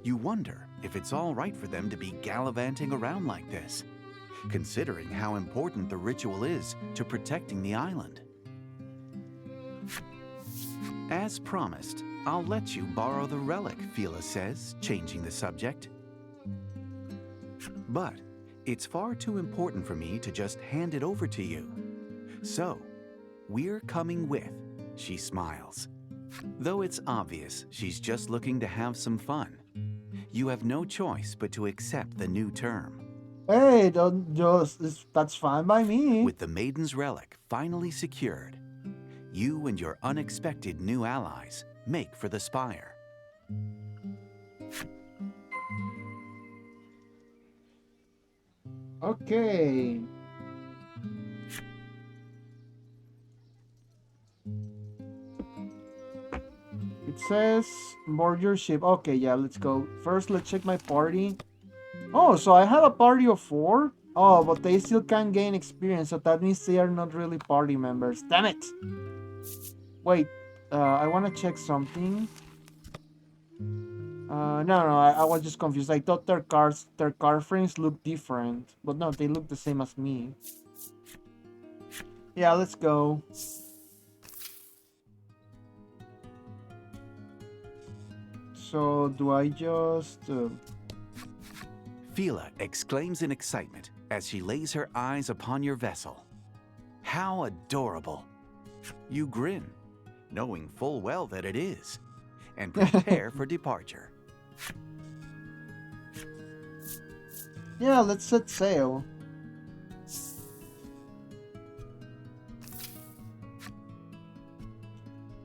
You wonder if it's all right for them to be gallivanting around like this, considering how important the ritual is to protecting the island. As promised, I'll let you borrow the relic, Fila says, changing the subject. But it's far too important for me to just hand it over to you. So, we're coming with, she smiles. Though it's obvious she's just looking to have some fun, you have no choice but to accept the new term. Hey, don't just that's fine by me. With the maiden's relic finally secured, you and your unexpected new allies make for the spire. Okay. It says board your ship. Okay, yeah, let's go. First, let's check my party. Oh, so I have a party of 4? Oh, but they still can't gain experience, so that means they are not really party members. Damn it! Wait, I want to check something. No, I was just confused. I thought their car frames look different, but no, they look the same as me. Yeah, let's go. So, do I just... Fila exclaims in excitement as she lays her eyes upon your vessel. How adorable! You grin, knowing full well that it is, and prepare for departure. Yeah, let's set sail.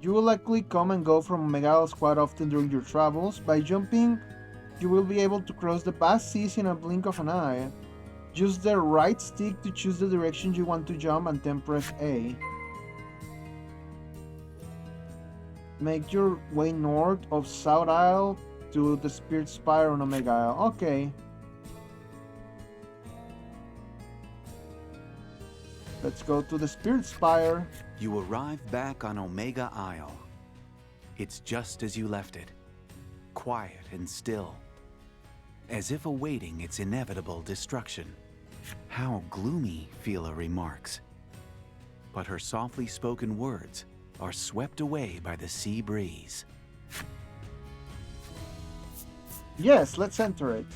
You will likely come and go from megalos quite often during your travels. By jumping, you will be able to cross the vast seas in a blink of an eye. Use the right stick to choose the direction you want to jump and then press A. Make your way north of South Isle to the Spirit Spire on Omega Isle. Okay. Let's go to the Spirit Spire. You arrive back on Omega Isle. It's just as you left it, quiet and still, as if awaiting its inevitable destruction. How gloomy, Fila remarks. But her softly spoken words are swept away by the sea breeze. Yes, let's enter it.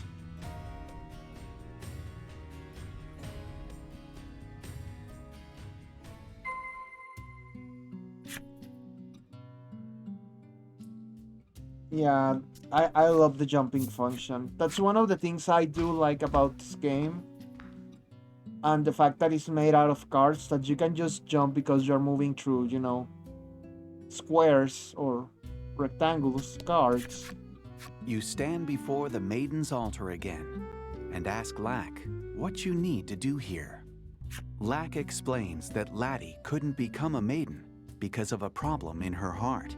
Yeah, I love the jumping function. That's one of the things I do like about this game. And the fact that it's made out of cards that you can just jump because you're moving through, squares or rectangles cards. You stand before the maiden's altar again and ask Lack what you need to do here. Lack explains that Laddie couldn't become a maiden because of a problem in her heart.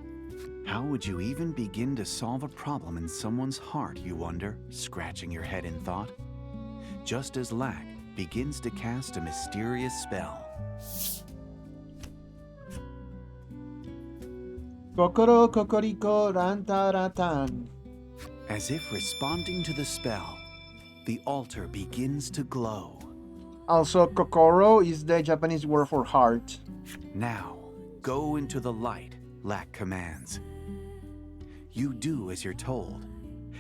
How would you even begin to solve a problem in someone's heart, you wonder, scratching your head in thought? Just as Lack begins to cast a mysterious spell. Kokoro kokoriko rantaratan. As if responding to the spell, the altar begins to glow. Also, kokoro is the Japanese word for heart. Now, go into the light, Lack commands. You do as you're told,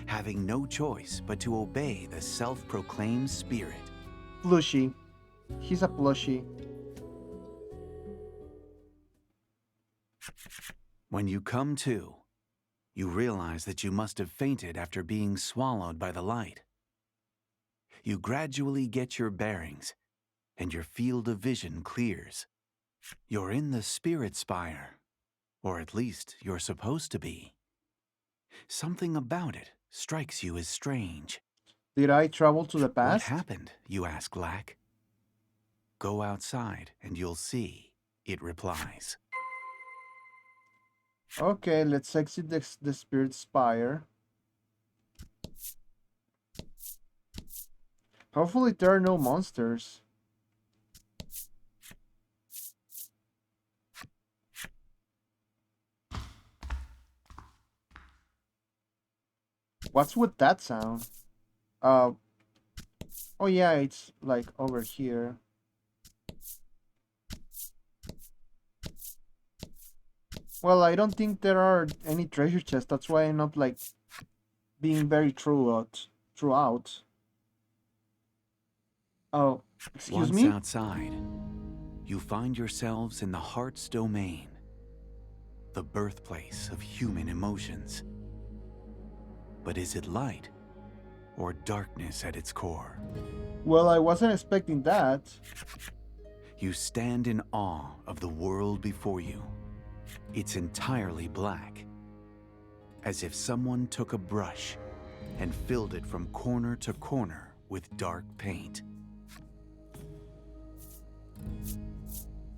having no choice but to obey the self-proclaimed spirit. Plushie. He's a plushie. When you come to, you realize that you must have fainted after being swallowed by the light. You gradually get your bearings, and your field of vision clears. You're in the spirit spire, or at least you're supposed to be. Something about it strikes you as strange. Did I travel to the What past? happened, you ask Lack. Go outside and you'll see, it replies. Okay, let's exit the spirit spire. Hopefully there are no monsters. What's with that sound? Oh yeah, it's like over here. Well, I don't think there are any treasure chests. That's why I'm not like being very throughout. Oh, excuse Once me? outside, you find yourselves in the heart's domain, the birthplace of human emotions. But is it light or darkness at its core? Well, I wasn't expecting that. You stand in awe of the world before you. It's entirely black, as if someone took a brush and filled it from corner to corner with dark paint.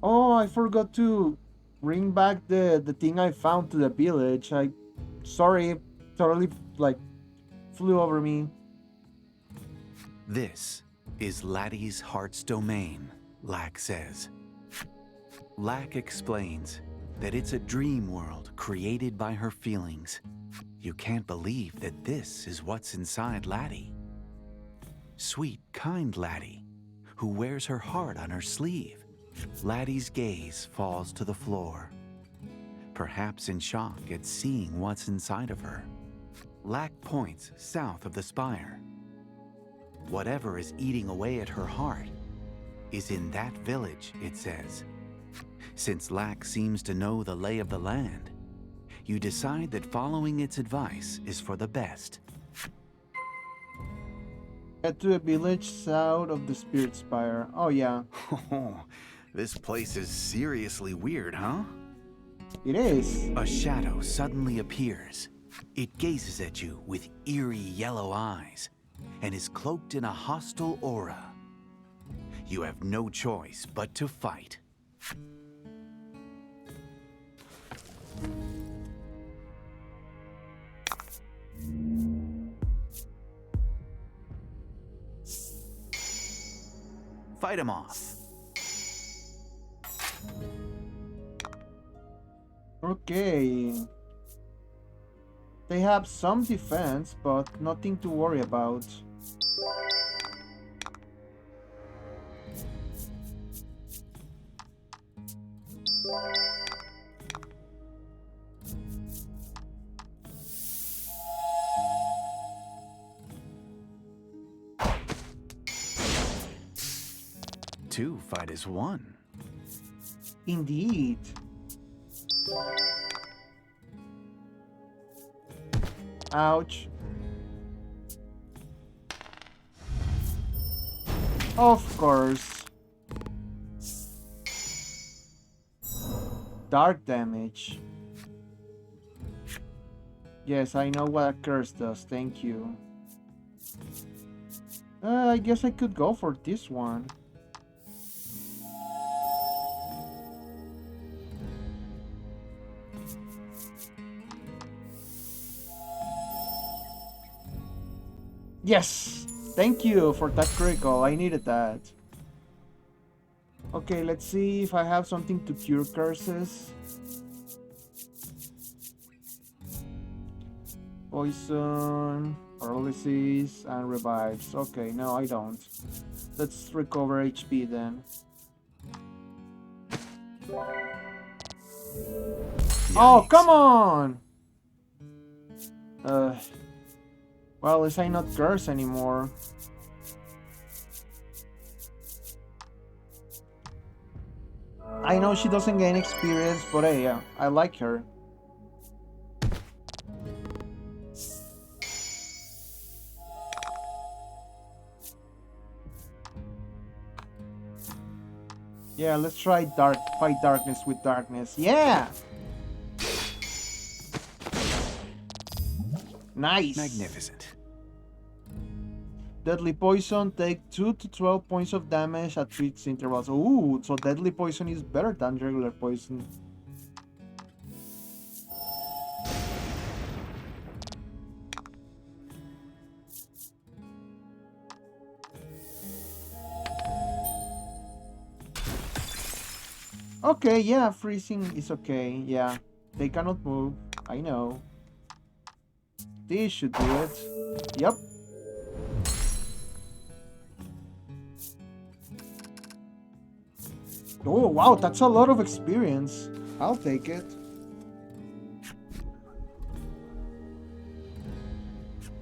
Oh, I forgot to bring back the thing I found to the village. Sorry, totally like flew over me. This is Laddie's heart's domain, Lack says. Lack explains that it's a dream world created by her feelings. You can't believe that this is what's inside Laddie. Sweet, kind Laddie, who wears her heart on her sleeve. Laddie's gaze falls to the floor, perhaps in shock at seeing what's inside of her. Lack points south of the spire. Whatever is eating away at her heart is in that village, it says. Since Lack seems to know the lay of the land, you decide that following its advice is for the best. Head to a village south of the Spirit Spire. Oh yeah, Oh, this place is seriously weird, huh? it is. A shadow suddenly appears. It gazes at you with eerie yellow eyes and is cloaked in a hostile aura. You have no choice but to fight. Fight him off. Okay. They have some defense, but nothing to worry about. Two fight as one. Indeed. Ouch. Of course. Dark damage. Yes, I know what a curse does, thank you. I guess I could go for this one. Yes! Thank you for that critical. I needed that. Okay, let's see if I have something to cure curses. Poison, paralysis, and revives. Okay, no, I don't. Let's recover HP then. Oh, Yikes. come on! Well, at least I not curse anymore. I know she doesn't gain experience, but hey, yeah, I like her. Yeah, let's try fight darkness with darkness. Yeah! Nice! Magnificent. Deadly poison, take 2 to 12 points of damage at fixed intervals. Ooh, so deadly poison is better than regular poison. Okay, yeah, freezing is okay. Yeah, they cannot move. I know. This should do it. Yep. Oh, wow, that's a lot of experience. I'll take it.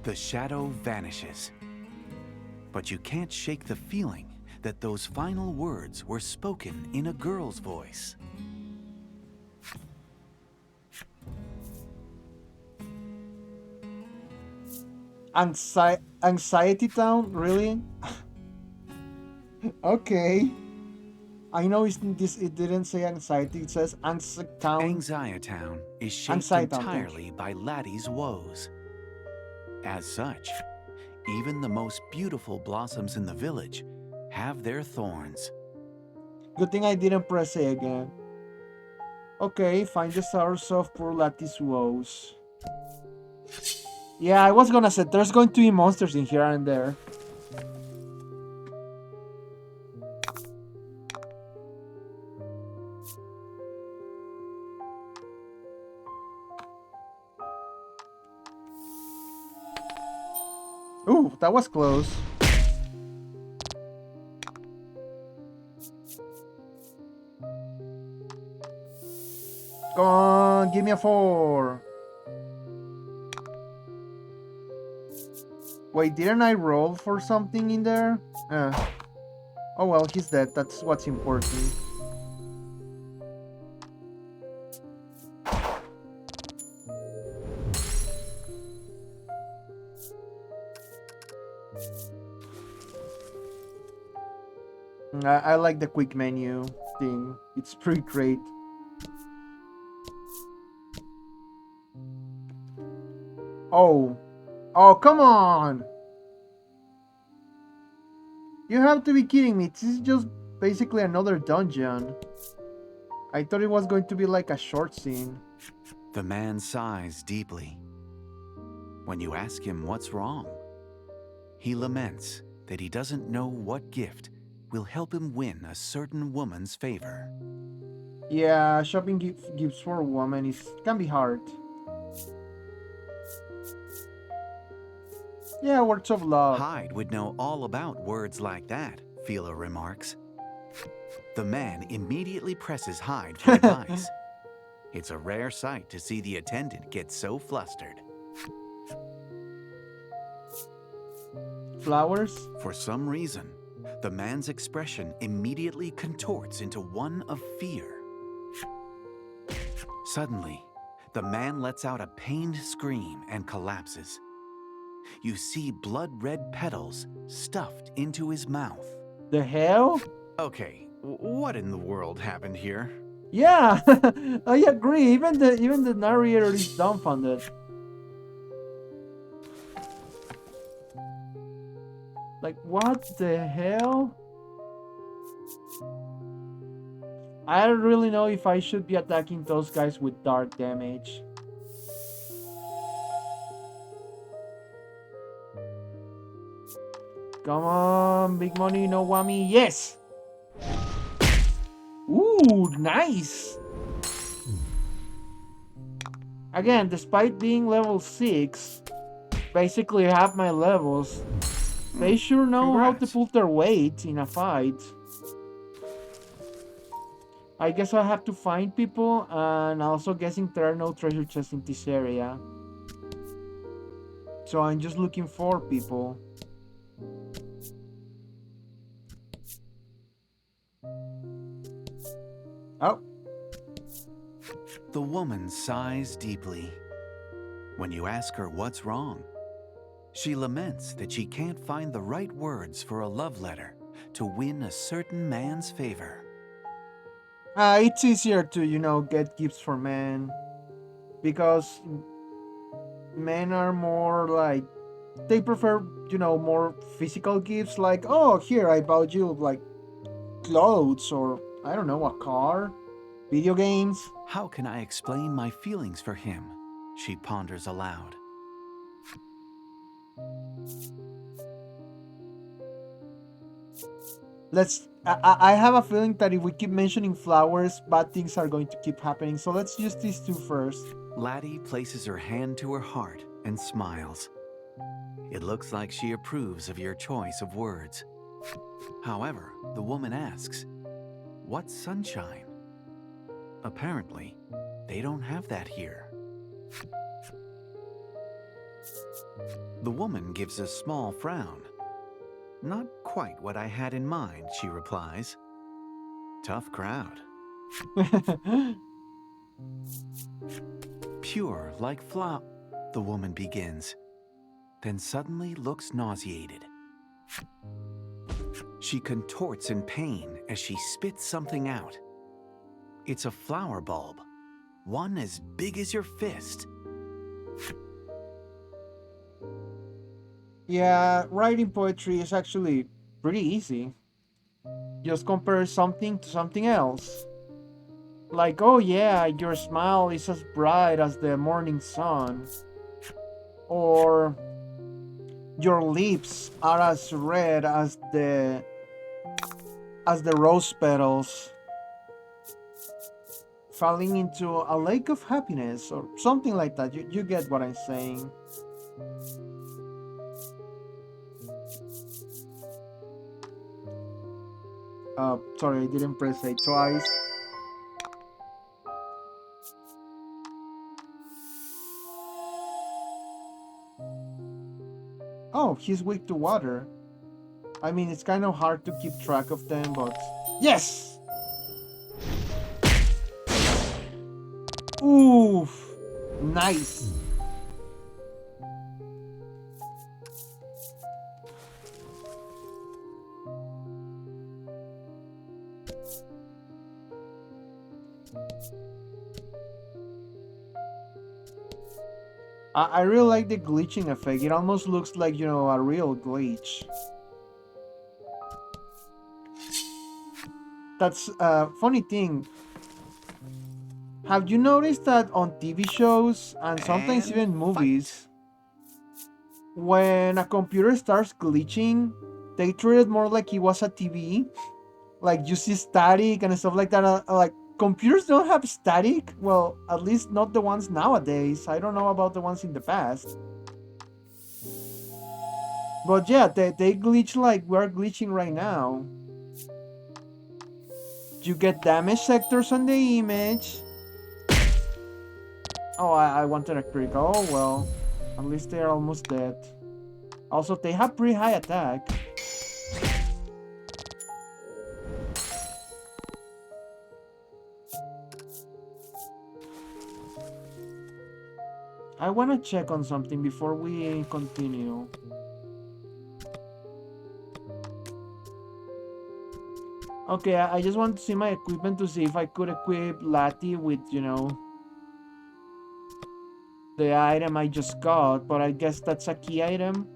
The shadow vanishes. But you can't shake the feeling that those final words were spoken in a girl's voice. Anxiety Town? Really? Okay. I know it didn't say anxiety, it says Anxiety Town. Anxiety Town is shaped entirely by Laddie's woes. As such, even the most beautiful blossoms in the village have their thorns. Good thing I didn't press A again. Okay, find the source of poor Laddie's woes. Yeah, I was gonna say, there's going to be monsters in here and there. Ooh, that was close. Come on, give me a 4. Wait, didn't I roll for something in there? Oh well, he's dead. That's what's important. I like the quick menu thing. It's pretty great. Oh. Oh, come on! You have to be kidding me. This is just basically another dungeon. I thought it was going to be like a short scene. The man sighs deeply. When you ask him what's wrong, he laments that he doesn't know what gift will help him win a certain woman's favor. Yeah, shopping gifts for a woman can be hard. Yeah, words of love. Hyde would know all about words like that, Phila remarks. The man immediately presses Hyde for advice. It's a rare sight to see the attendant get so flustered. Flowers? For some reason, the man's expression immediately contorts into one of fear. Suddenly, the man lets out a pained scream and collapses. You see blood-red petals stuffed into his mouth. The hell? Okay, what in the world happened here? Yeah, I agree. Even the narrator is dumbfounded. Like, what the hell? I don't really know if I should be attacking those guys with dark damage. Come on, big money, no whammy. Yes! Ooh, nice! Again, despite being level 6, basically half my levels, they sure know how to Congrats. pull their weight in a fight. I guess I have to find people, and also guessing there are no treasure chests in this area. So I'm just looking for people. Oh. The woman sighs deeply. When you ask her what's wrong, she laments that she can't find the right words for a love letter to win a certain man's favor. It's easier to, get gifts for men. Because men are more like, they prefer, more physical gifts. Like, oh, here, I bought you, like, clothes or, I don't know, a car, video games. How can I explain my feelings for him? She ponders aloud. I have a feeling that if we keep mentioning flowers, bad things are going to keep happening. So let's use these two first. Laddie places her hand to her heart and smiles. It looks like she approves of your choice of words. However, the woman asks, "What's sunshine?" Apparently, they don't have that here. The woman gives a small frown. "Not quite what I had in mind," she replies. "Tough crowd." "Pure like flower," the woman begins, then suddenly looks nauseated. She contorts in pain as she spits something out. It's a flower bulb, one as big as your fist. Yeah, writing poetry is actually pretty easy. Just compare something to something else. Like, oh yeah, your smile is as bright as the morning sun. Or your lips are as red as the rose petals falling into a lake of happiness or something like that. You get what I'm saying. Sorry, I didn't press A twice. Oh, he's weak to water. I mean, it's kind of hard to keep track of them, but yes! Oof! Nice! I really like the glitching effect. It almost looks like, a real glitch. That's a funny thing. Have you noticed that on TV shows and sometimes And even fight. movies, when a computer starts glitching, they treat it more like it was a TV? Like you see static and stuff like that. Like computers don't have static. Well, at least not the ones nowadays. I don't know about the ones in the past. But yeah, they glitch like we're glitching right now. You get damage sectors on the image. Oh, I wanted a critical. Oh, well. At least they're almost dead. Also, they have pretty high attack. I want to check on something before we continue. Okay, I just want to see my equipment to see if I could equip Lati with, the item I just got, but I guess that's a key item.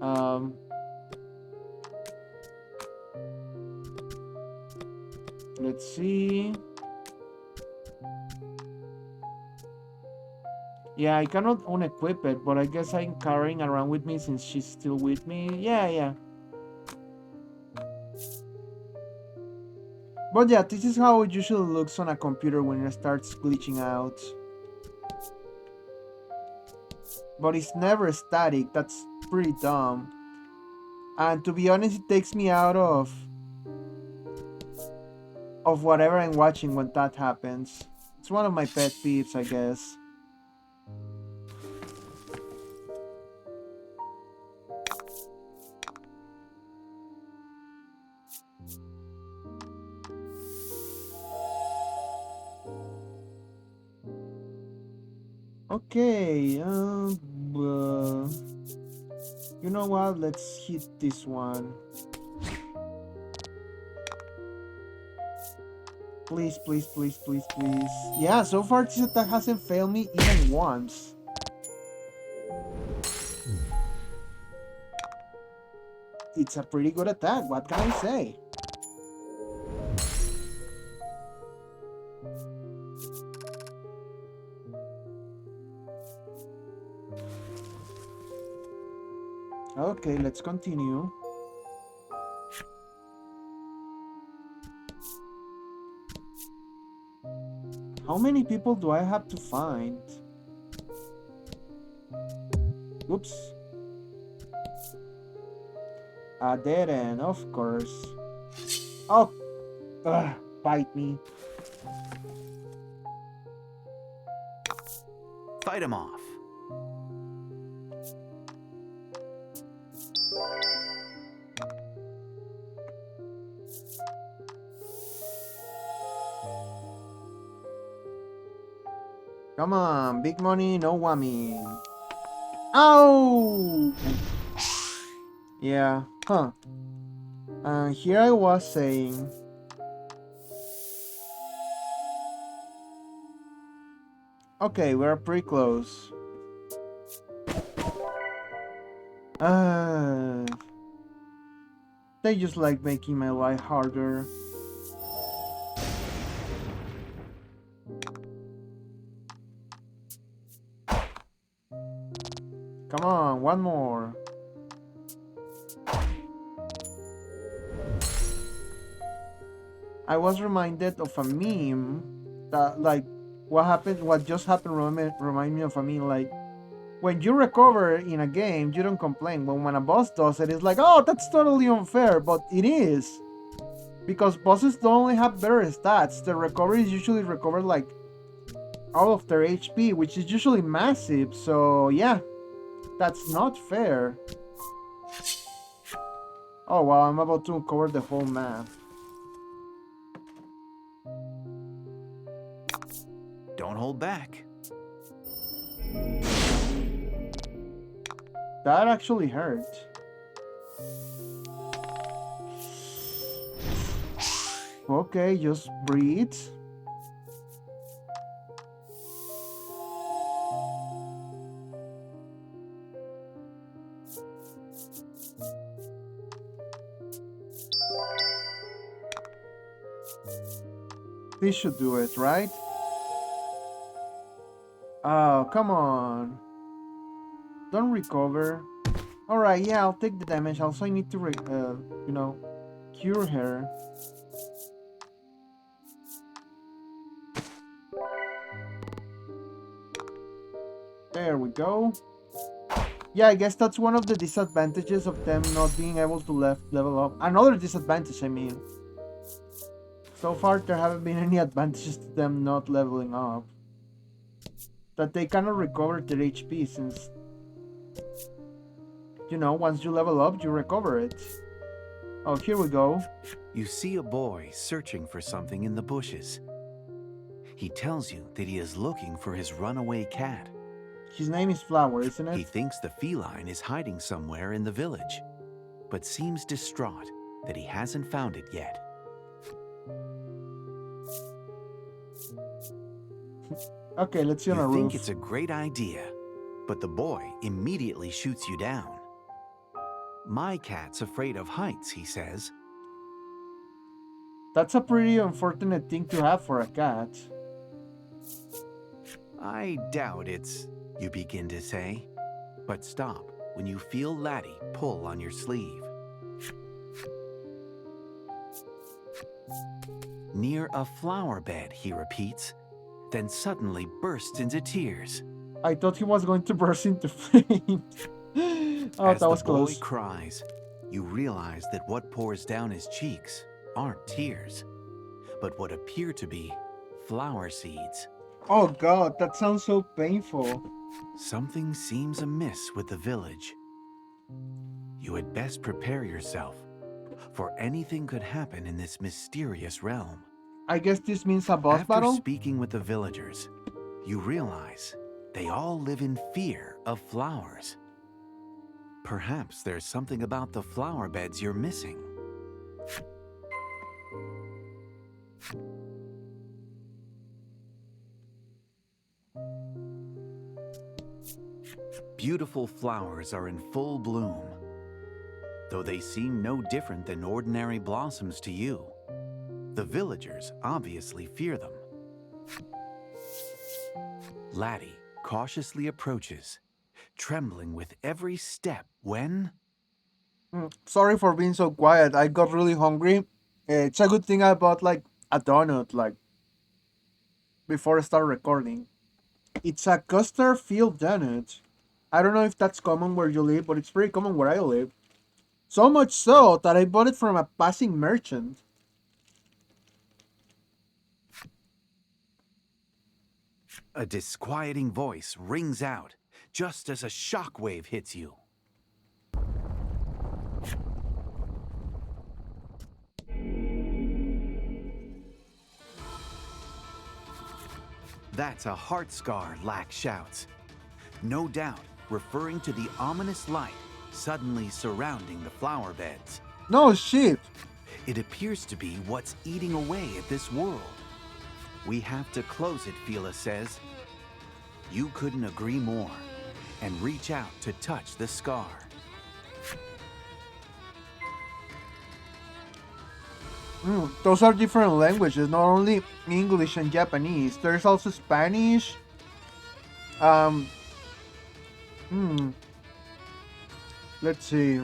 Um, let's see. Yeah, I cannot unequip it, but I guess I'm carrying around with me since she's still with me. Yeah, yeah. But yeah, this is how it usually looks on a computer when it starts glitching out. But it's never static, that's pretty dumb. And to be honest, it takes me out of whatever I'm watching when that happens. It's one of my pet peeves, I guess. Okay, you know what? Let's hit this one. Please, please, please, please, please. Yeah, so far this attack hasn't failed me even once. It's a pretty good attack, what can I say? Okay, let's continue. How many people do I have to find? Oops. A dead end, of course. Oh, bite me. Fight him off. Come on, big money, no whammy. Ow! Yeah, huh. And here I was saying... Okay, we're pretty close. They just like making my life harder. Come on, one more. I was reminded of a meme that, like, what just happened remind me of a meme, like, when you recover in a game, you don't complain. But when a boss does it, it's like, oh, that's totally unfair, but it is. Because bosses don't only have better stats, the recovery is usually recovered, like, all of their HP, which is usually massive, so yeah, that's not fair. Oh wow, I'm about to cover the whole map. Don't hold back. That actually hurt. Okay, just breathe. This should do it, right? Oh, come on. Don't recover. Alright, yeah, I'll take the damage. Also, I need to, you know, cure her. There we go. Yeah, I guess that's one of the disadvantages of them not being able to level up. Another disadvantage, I mean. So far, there haven't been any advantages to them not leveling up. That they cannot recover their HP since, you know, once you level up, you recover it. Oh, here we go. You see a boy searching for something in the bushes. He tells you that he is looking for his runaway cat. His name is Flower, isn't He it? thinks the feline is hiding somewhere in the village, but seems distraught that he hasn't found it yet. Okay, let's see on a You roof. think it's a great idea, but the boy immediately shoots you down. My cat's afraid of heights, he says. That's a pretty unfortunate thing to have for a cat. I doubt it's, you begin to say, but stop when you feel Laddie pull on your sleeve. Near a flower bed, he repeats, then suddenly bursts into tears. I thought he was going to burst into flames. Oh, As that the was boy close. cries, you realize that what pours down his cheeks aren't tears, but what appear to be flower seeds. Oh god, that sounds so painful. Something seems amiss with the village. You had best prepare yourself, for anything could happen in this mysterious realm. I guess this means a boss After battle? speaking with the villagers, you realize they all live in fear of flowers. Perhaps there's something about the flower beds you're missing. Beautiful flowers are in full bloom, though they seem no different than ordinary blossoms to you. The villagers obviously fear them. Laddie cautiously approaches, trembling with every step when... Sorry for being so quiet. I got really hungry. It's a good thing I bought like a donut like before I start recording. It's a custard filled donut. I don't know if that's common where you live, but it's pretty common where I live. So much so that I bought it from a passing merchant. A disquieting voice rings out just as a shockwave hits you. That's a heart scar, Lack shouts. No doubt referring to the ominous light suddenly surrounding the flower beds. No shit. It appears to be what's eating away at this world. We have to close it, Fila says. You couldn't agree more, and reach out to touch the scar. Those are different languages, not only English and Japanese. There's also Spanish. Um, hmm. Let's see.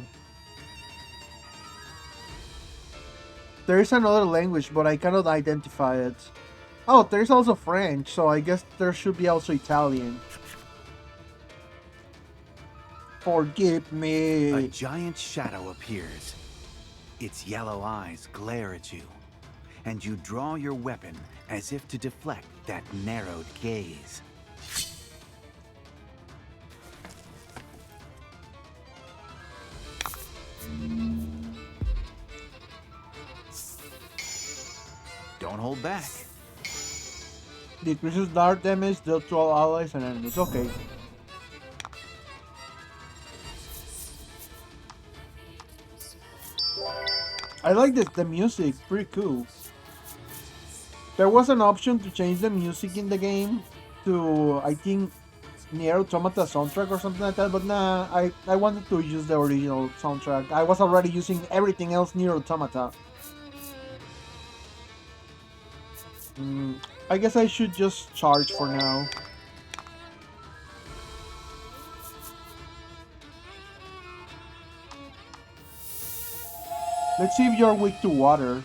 There is another language, but I cannot identify it. Oh, there's also French, so I guess there should be also Italian. Forgive A me. giant shadow appears. Its yellow eyes glare at you, and you draw your weapon as if to deflect that narrowed gaze. Don't hold back. Decreases dark damage dealt to all allies and enemies. Okay. I like this, the music, pretty cool. There was an option to change the music in the game to, I think, Nier Automata soundtrack or something like that, but nah, I wanted to use the original soundtrack. I was already using everything else Nier Automata. I guess I should just charge for now. Let's see if you're weak to water.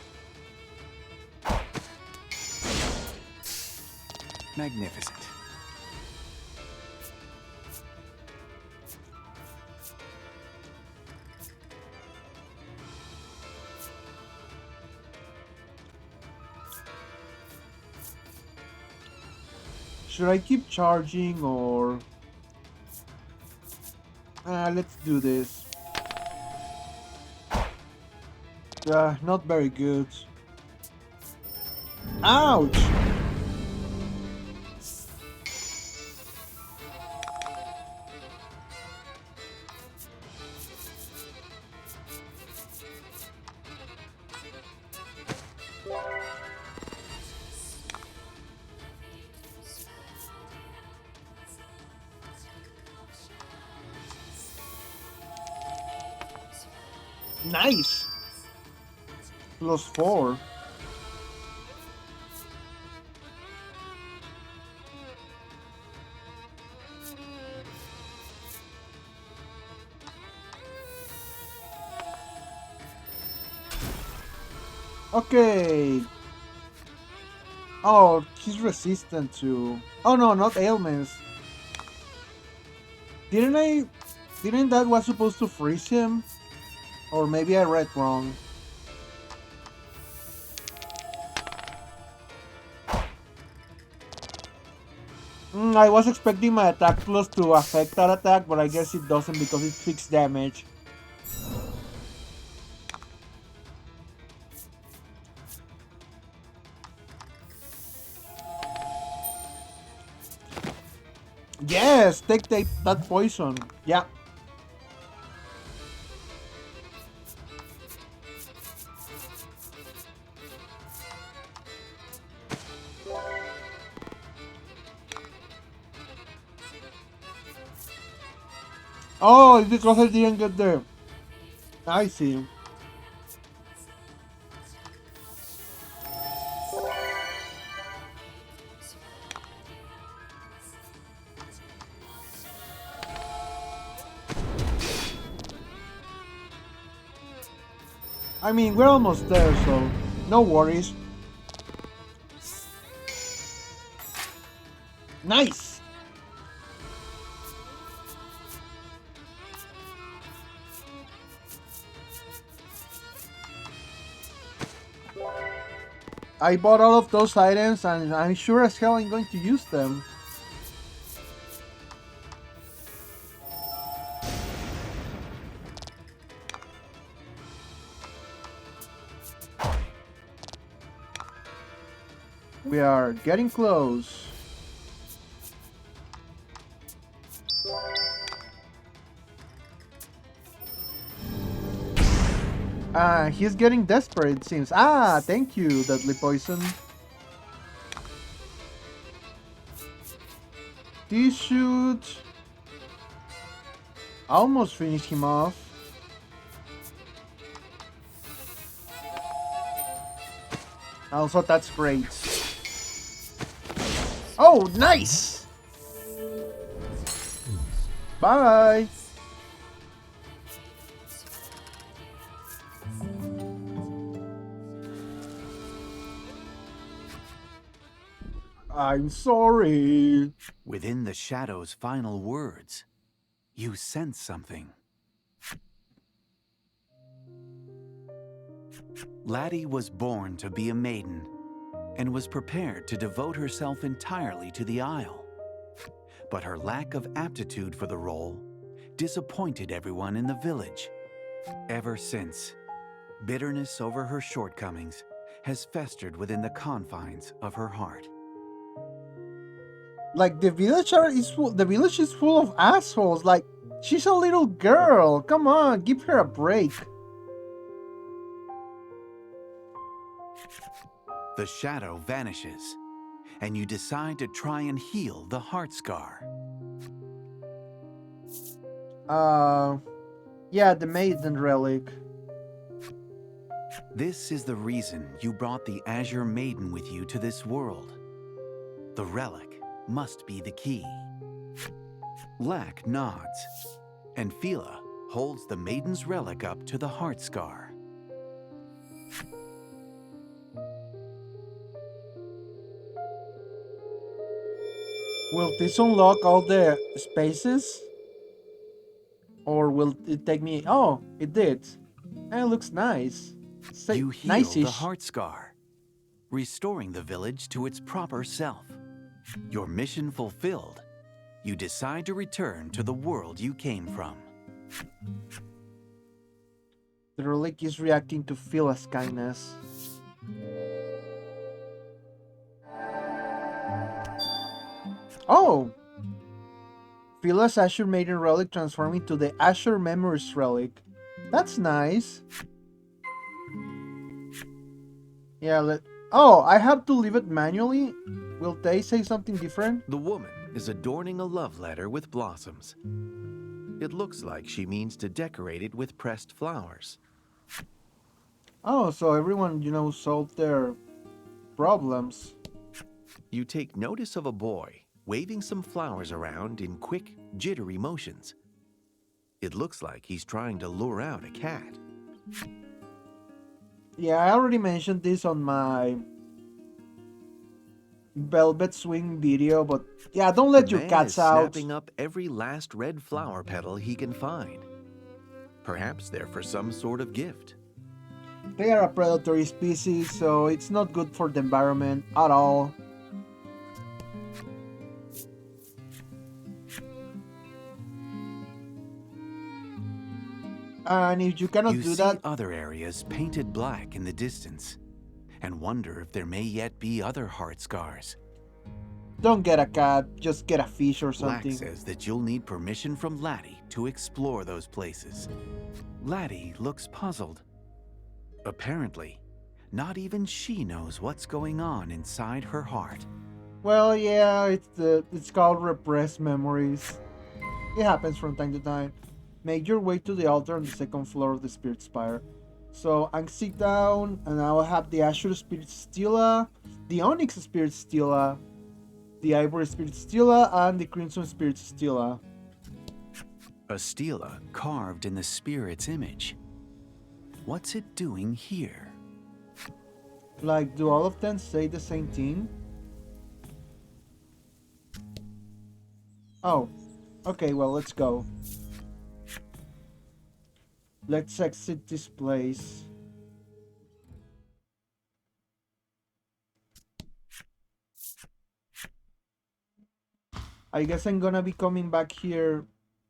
Magnificent. Should I keep charging or... let's do this. Not very good. Ouch! Nice! +4. Okay. Oh, he's resistant to. Oh no, not ailments. Didn't I? Didn't that was supposed to freeze him? Or maybe I read wrong. I was expecting my attack plus to affect that attack, but I guess it doesn't because it's fixed damage. Yes, take that poison. Yeah. Oh, it's because I didn't get there. I see. I mean, we're almost there, so no worries. Nice! I bought all of those items and I'm sure as hell I'm going to use them. We are getting close. He's getting desperate, it seems. Ah, thank you, Deadly Poison. This should almost finish him off. Also, that's great. Oh, nice! Bye! I'm sorry. Within the shadow's final words, you sense something. Laddie was born to be a maiden and was prepared to devote herself entirely to the Isle. But her lack of aptitude for the role disappointed everyone in the village. Ever since, bitterness over her shortcomings has festered within the confines of her heart. Like the village is full of assholes. Like she's a little girl. Come on, give her a break. The shadow vanishes, and you decide to try and heal the heart scar. Yeah, the maiden relic. This is the reason you brought the Azure Maiden with you to this world. The relic must be the key. Lack nods, and Fila holds the maiden's relic up to the heart scar. Will this unlock all the spaces? Or will it take me... Oh, it did. And it looks nice. You heal the Nice-ish. heart scar, restoring the village to its proper self. Your mission fulfilled, you decide to return to the world you came from. The relic is reacting to Phila's kindness. Oh! Phila's Azure Maiden relic transforming to the Azure Memories relic. That's nice. Yeah, Oh, I have to leave it manually? Will they say something different? The woman is adorning a love letter with blossoms. It looks like she means to decorate it with pressed flowers. Oh, so everyone, solved their problems. You take notice of a boy waving some flowers around in quick, jittery motions. It looks like he's trying to lure out a cat. Yeah, I already mentioned this on my Velvet Swing video, but yeah, don't The let your man is cats out. snapping up every last red flower petal he can find. Perhaps they're for some sort of gift. They are a predatory species, so it's not good for the environment at all. And if you cannot You do see that, other areas painted black in the distance and wonder if there may yet be other heart scars. don't get a cat, just get a fish or Lack something. says that you'll need permission from Laddie to explore those places. Laddie looks puzzled. Apparently, not even she knows what's going on inside her heart. Well, yeah, it's called repressed memories. It happens from time to time. Make your way to the altar on the second floor of the Spirit Spire. So I sit down, and I'll have the Azure Spirit Stela, the Onyx Spirit Stela, the Ivory Spirit Stela, and the Crimson Spirit Stela. A stela carved in the spirit's image. What's it doing here? Like, do all of them say the same thing? Oh, okay, well, let's go. Let's exit this place. I guess I'm gonna be coming back here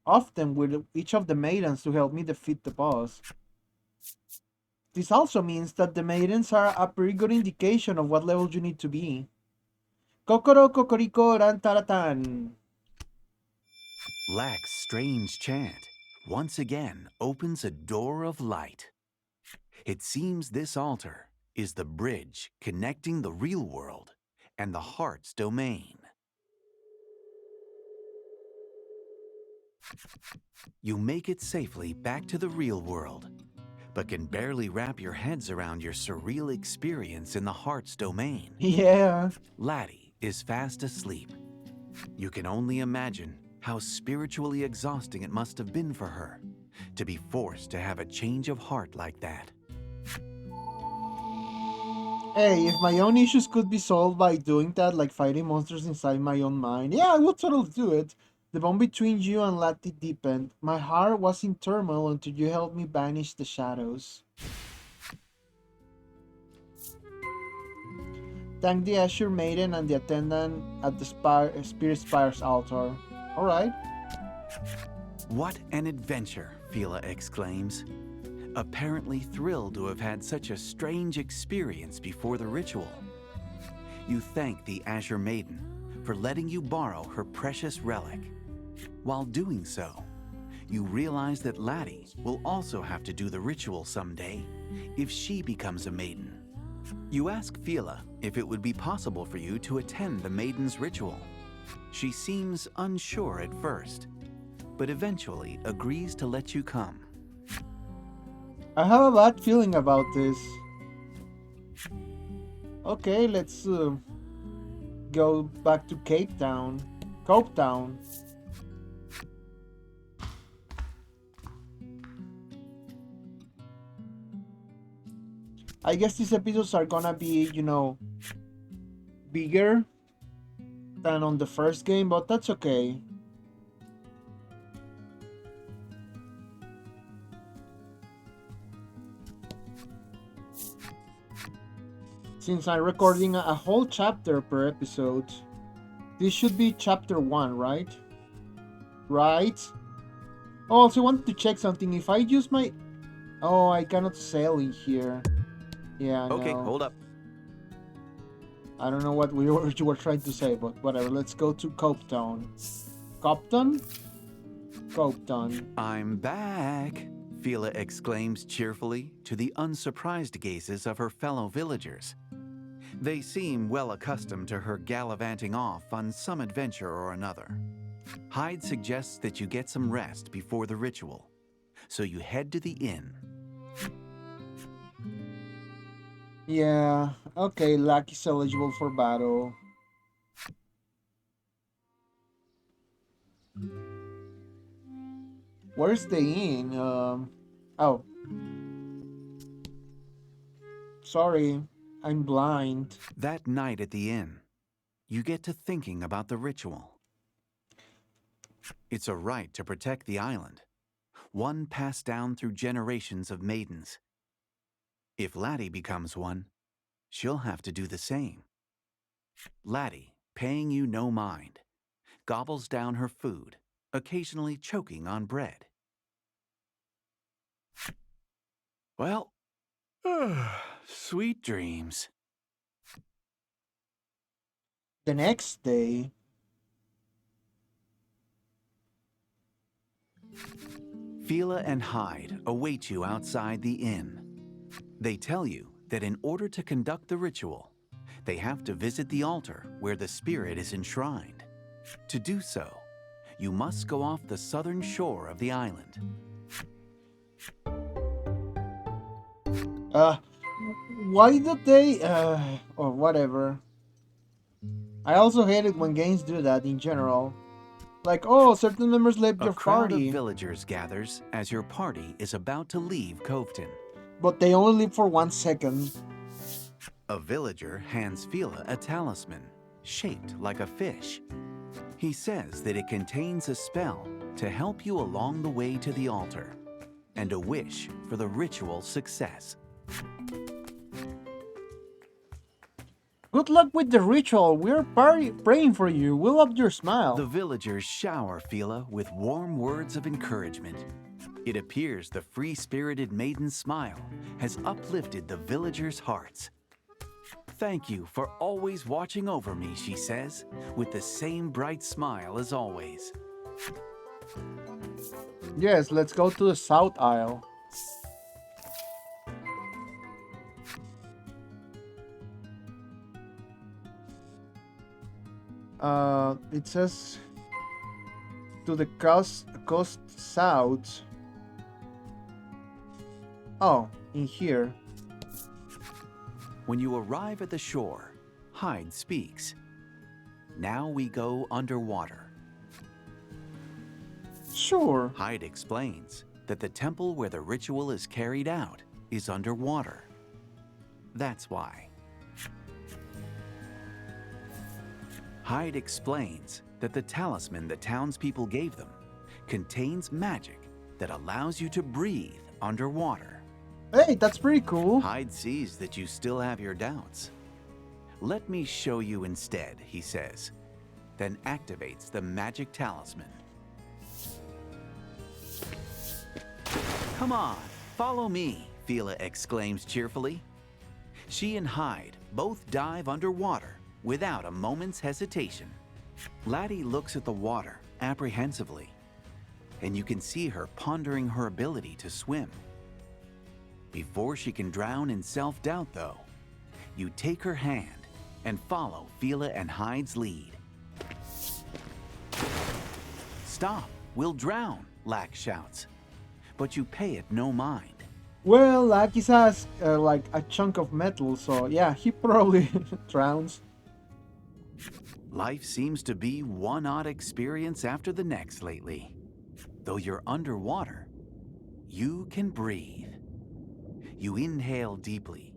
often with each of the maidens to help me defeat the boss. This also means that the maidens are a pretty good indication of what level you need to be. Kokoro kokoriko rantaratan. Lack's strange chant once again opens a door of light. It seems this altar is the bridge connecting the real world and the heart's domain. You make it safely back to the real world, but can barely wrap your heads around your surreal experience in the heart's domain. Yeah. Laddie is fast asleep. You can only imagine how spiritually exhausting it must have been for her to be forced to have a change of heart like that. Hey, if my own issues could be solved by doing that, like fighting monsters inside my own mind, yeah, I would totally do it. The bond between you and Lati deepened. My heart was in turmoil until you helped me banish the shadows. Thank the Azure Maiden and the attendant at the Spirit Spire's altar. Alright. What an adventure, Fila exclaims, apparently thrilled to have had such a strange experience before the ritual. You thank the Azure Maiden for letting you borrow her precious relic. While doing so, you realize that Laddie will also have to do the ritual someday if she becomes a maiden. You ask Fila if it would be possible for you to attend the maiden's ritual. She seems unsure at first, but eventually agrees to let you come. I have a bad feeling about this. Okay, let's go back to Cape Town. Cope Town. I guess these episodes are gonna be, bigger than on the first game, but that's okay. Since I'm recording a whole chapter per episode, this should be chapter 1, right? Right? Oh, also wanted to check something. If I use my... Oh, I cannot sail in here. Yeah, I Okay, know. hold up. I don't know what you were trying to say, but whatever. Let's go to Copetown. Copton? Copetown. I'm back, Fila exclaims cheerfully to the unsurprised gazes of her fellow villagers. They seem well accustomed to her gallivanting off on some adventure or another. Hyde suggests that you get some rest before the ritual, so you head to the inn. Yeah, okay, Lack is eligible for battle. Where's the inn? Oh. Sorry, I'm blind. That night at the inn, you get to thinking about the ritual. It's a right to protect the island, one passed down through generations of maidens. If Laddie becomes one, she'll have to do the same. Laddie, paying you no mind, gobbles down her food, occasionally choking on bread. Well, sweet dreams. The next day, Fila and Hyde await you outside the inn. They tell you that in order to conduct the ritual, they have to visit the altar where the spirit is enshrined. To do so, you must go off the southern shore of the island. uh, why do they, or whatever. I also hate it when games do that in general. Like, oh, certain members left A your crowd of party, villagers gathers as your party is about to leave Coveton. but they only live for 1 second. A villager hands Fila a talisman, shaped like a fish. He says that it contains a spell to help you along the way to the altar, and a wish for the ritual success. Good luck with the ritual. We're praying for you. We love your smile. The villagers shower Fila with warm words of encouragement. It appears the free-spirited maiden's smile has uplifted the villagers' hearts. Thank you for always watching over me, she says, with the same bright smile as always. Yes, let's go to the South Isle. It says to the coast south. Oh, in here. When you arrive at the shore, Hyde speaks. Now we go underwater. Sure. Hyde explains that the temple where the ritual is carried out is underwater. That's why. Hyde explains that the talisman the townspeople gave them contains magic that allows you to breathe underwater. Hey, that's pretty cool. Hyde sees that you still have your doubts. Let me show you instead, he says, then activates the magic talisman. Come on, follow me, Fila exclaims cheerfully. She and Hyde both dive underwater without a moment's hesitation. Laddie looks at the water apprehensively, and you can see her pondering her ability to swim. Before she can drown in self-doubt, though, you take her hand and follow Fila and Hyde's lead. Stop, we'll drown, Lack shouts, but you pay it no mind. Well, Lakis has like a chunk of metal, so yeah, he probably drowns. Life seems to be one odd experience after the next lately. Though you're underwater, you can breathe. You inhale deeply,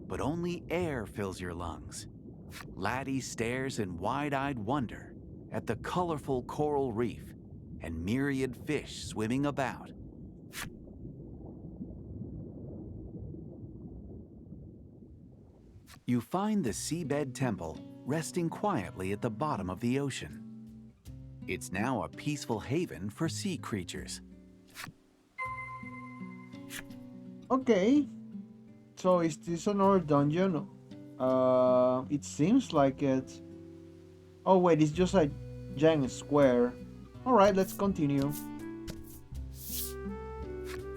but only air fills your lungs. Laddie stares in wide-eyed wonder at the colorful coral reef and myriad fish swimming about. You find the seabed temple resting quietly at the bottom of the ocean. It's now a peaceful haven for sea creatures. Okay. So is this another dungeon? It seems like it. Oh wait, it's just a giant square. Alright, let's continue.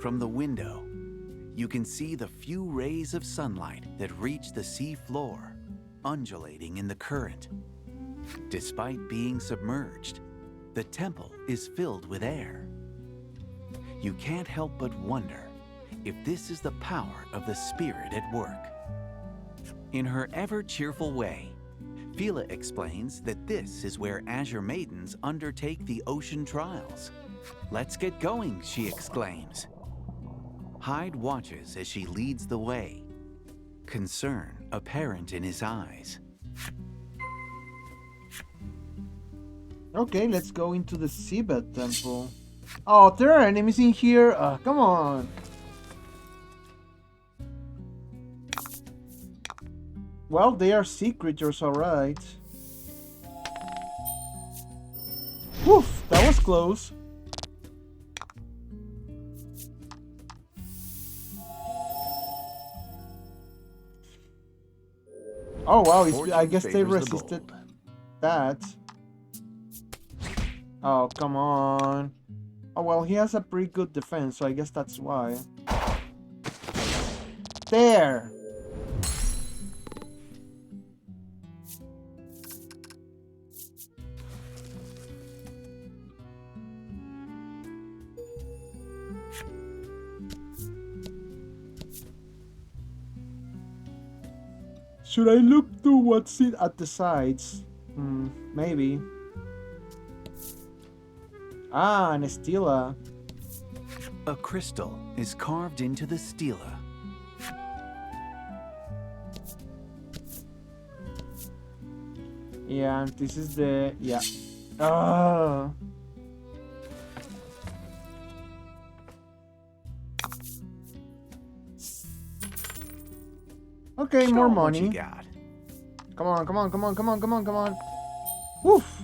From the window, you can see the few rays of sunlight that reach the sea floor, undulating in the current. Despite being submerged, the temple is filled with air. You can't help but wonder if this is the power of the spirit at work. In her ever-cheerful way, Fila explains that this is where Azure Maidens undertake the ocean trials. Let's get going, she exclaims. Hyde watches as she leads the way. concern apparent in his eyes. Okay, let's go into the Seabed Temple. Oh, there are enemies in here? Come on. Well, they are sea creatures, alright. Woof, that was close. Oh wow, I guess they resisted that. Oh, come on. Oh well, he has a pretty good defense, so I guess that's why. There! Should I look to what's it at the sides? Maybe. Ah, an stela. A crystal is carved into the stela. Yeah, this is the... yeah. Ah. Okay, Show more 'em money. What you got. Come on, come on, come on, come on, come on, come on. Woof!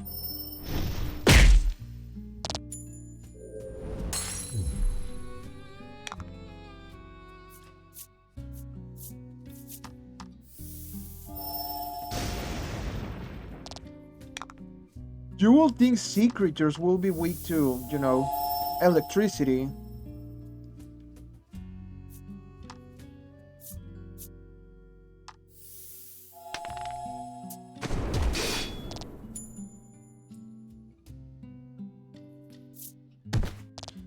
You will think sea creatures will be weak to, you know, electricity.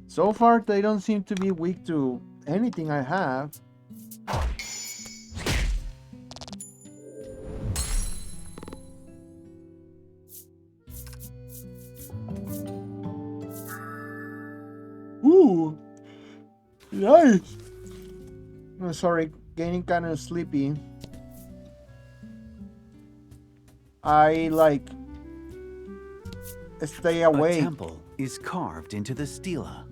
So far, they don't seem to be weak to anything I have. Ooh! Nice! Oh, sorry, getting kind of sleepy. I, like, stay awake. A temple is carved into the stela.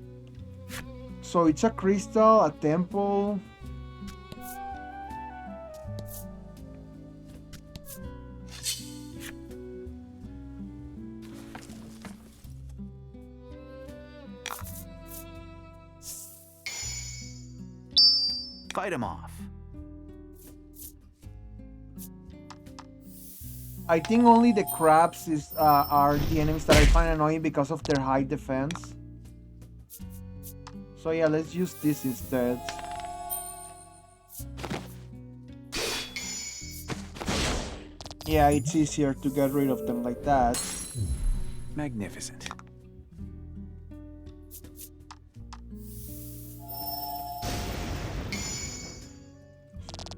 So it's a crystal, a temple. Fight him off. I think only the crabs are the enemies that I find annoying because of their high defense. So yeah, let's use this instead. Yeah, it's easier to get rid of them like that. Magnificent.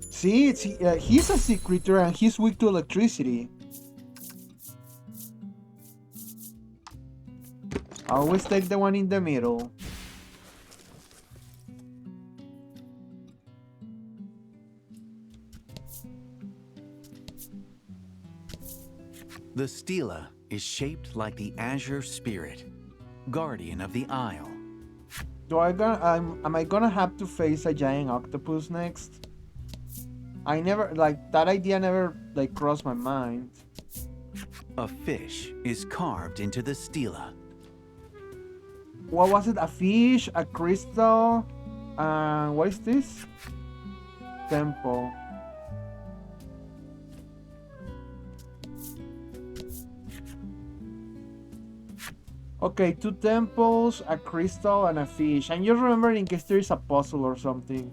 See, he's a sea creature and he's weak to electricity. I always take the one in the middle. The stela is shaped like the Azure Spirit, guardian of the Isle. Am I gonna have to face a giant octopus next? I never, like, that idea never, like, crossed my mind. A fish is carved into the stela. What was it? A fish, a crystal, what is this? Temple. Okay, 2 temples, a crystal, and a fish. And just remember in case there is a puzzle or something.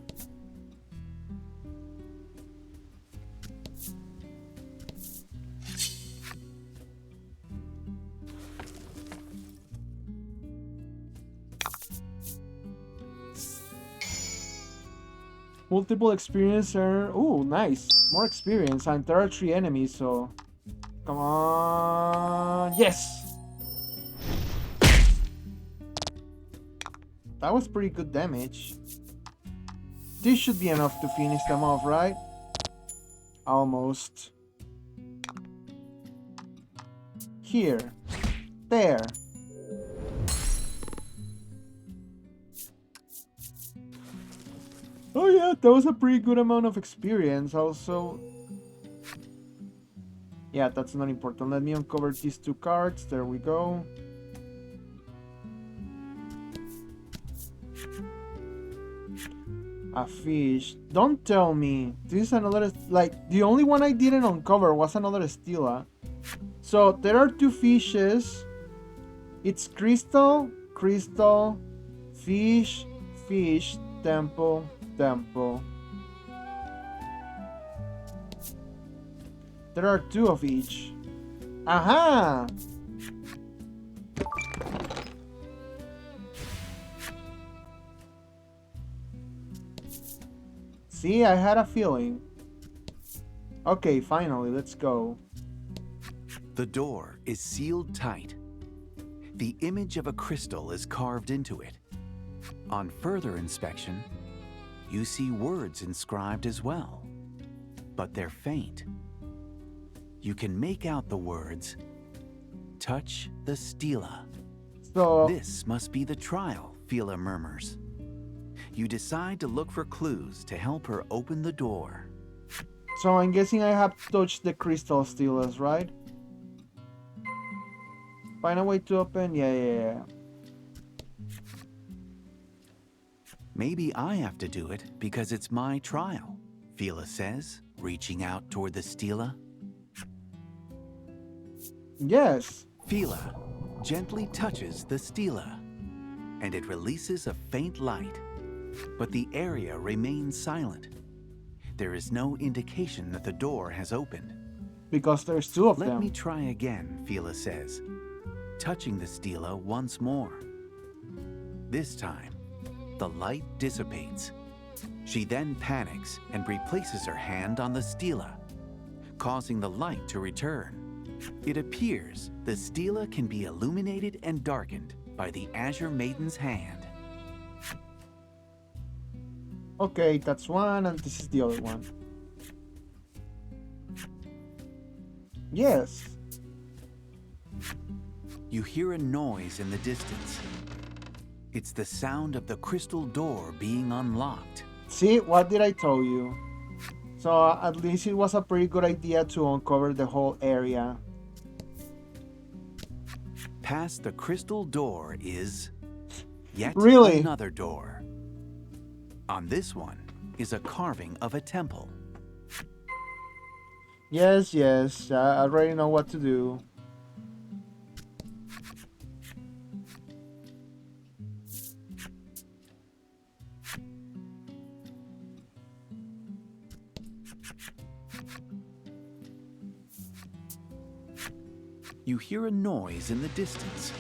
Multiple experience are... Ooh, nice. More experience. And there are 3 enemies, so... Come on... Yes! That was pretty good damage. This should be enough to finish them off, right? Almost. Here. There. Oh yeah, that was a pretty good amount of experience. Also, yeah, that's not important. Let me uncover these 2 cards. There we go. A fish. Don't tell me. This is another... Like, the only one I didn't uncover was another Stila. So, there are 2 fishes. It's crystal, crystal, fish, fish, temple, temple. There are 2 of each. Aha! See, I had a feeling. Okay, finally, let's go. The door is sealed tight. The image of a crystal is carved into it. On further inspection, you see words inscribed as well, but they're faint. You can make out the words, "Touch the Stila." So, This must be the trial, Fila murmurs. You decide to look for clues to help her open the door. so I'm guessing I have to touch the crystal Stilas, right? Find a way to open? Yeah. Maybe I have to do it because it's my trial, Fila says, reaching out toward the Stila. Yes. Fila gently touches the Stila, and it releases a faint light, but the area remains silent. There is no indication that the door has opened. Because there's 2 of Let them. me try again, Fila says, touching the Stila once more. This time, the light dissipates. She then panics and replaces her hand on the Stila, causing the light to return. It appears the Stila can be illuminated and darkened by the Azure Maiden's hand. Okay, that's one, and this is the other one. Yes. You hear a noise in the distance. It's the sound of the crystal door being unlocked. See, what did I tell you? So at least it was a pretty good idea to uncover the whole area. Past the crystal door is yet Really? another door. On this one is a carving of a temple. Yes, I already know what to do. You hear a noise in the distance.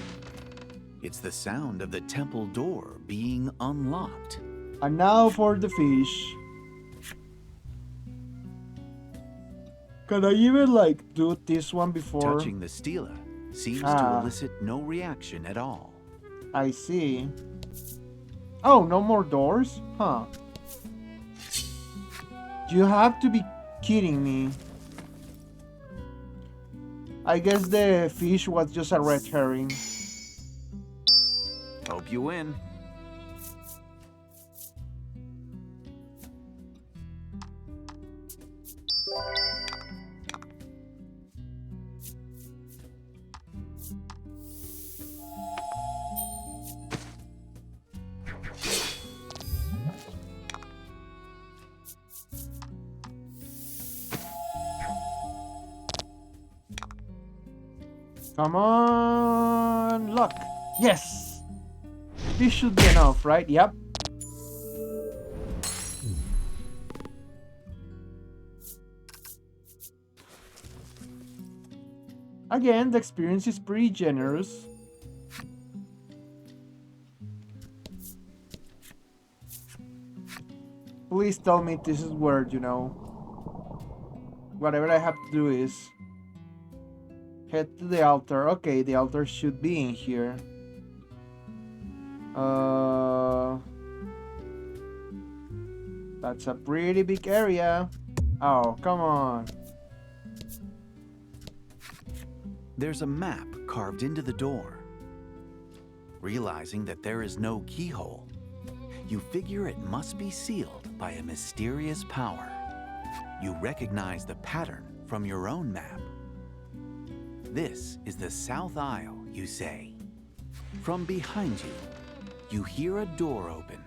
It's the sound of the temple door being unlocked. And now for the fish. Can I even like do this one before? Touching the Stila seems to elicit no reaction at all. I see. Oh, no more doors? Huh. You have to be kidding me. I guess the fish was just a red herring. Hope you win. Come on, luck. Yes. This should be enough, right? Yep. Again, the experience is pretty generous. Please tell me this is where, you know, whatever I have to do is head to the altar. Okay, the altar should be in here. That's a pretty big area. Oh, come on. There's a map carved into the door. Realizing that there is no keyhole, you figure it must be sealed by a mysterious power. You recognize the pattern from your own map. This is the South Aisle, you say. From behind you, you hear a door open.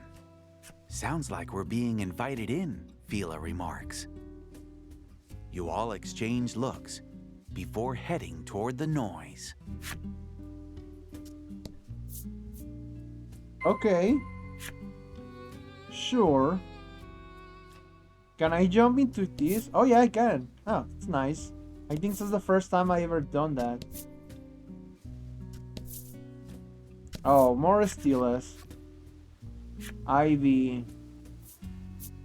Sounds like we're being invited in, Fila remarks. You all exchange looks before heading toward the noise. Okay. Sure. Can I jump into this? Oh yeah, I can. Oh, it's nice. I think this is the first time I ever done that. Oh, more Steelers. Ivy.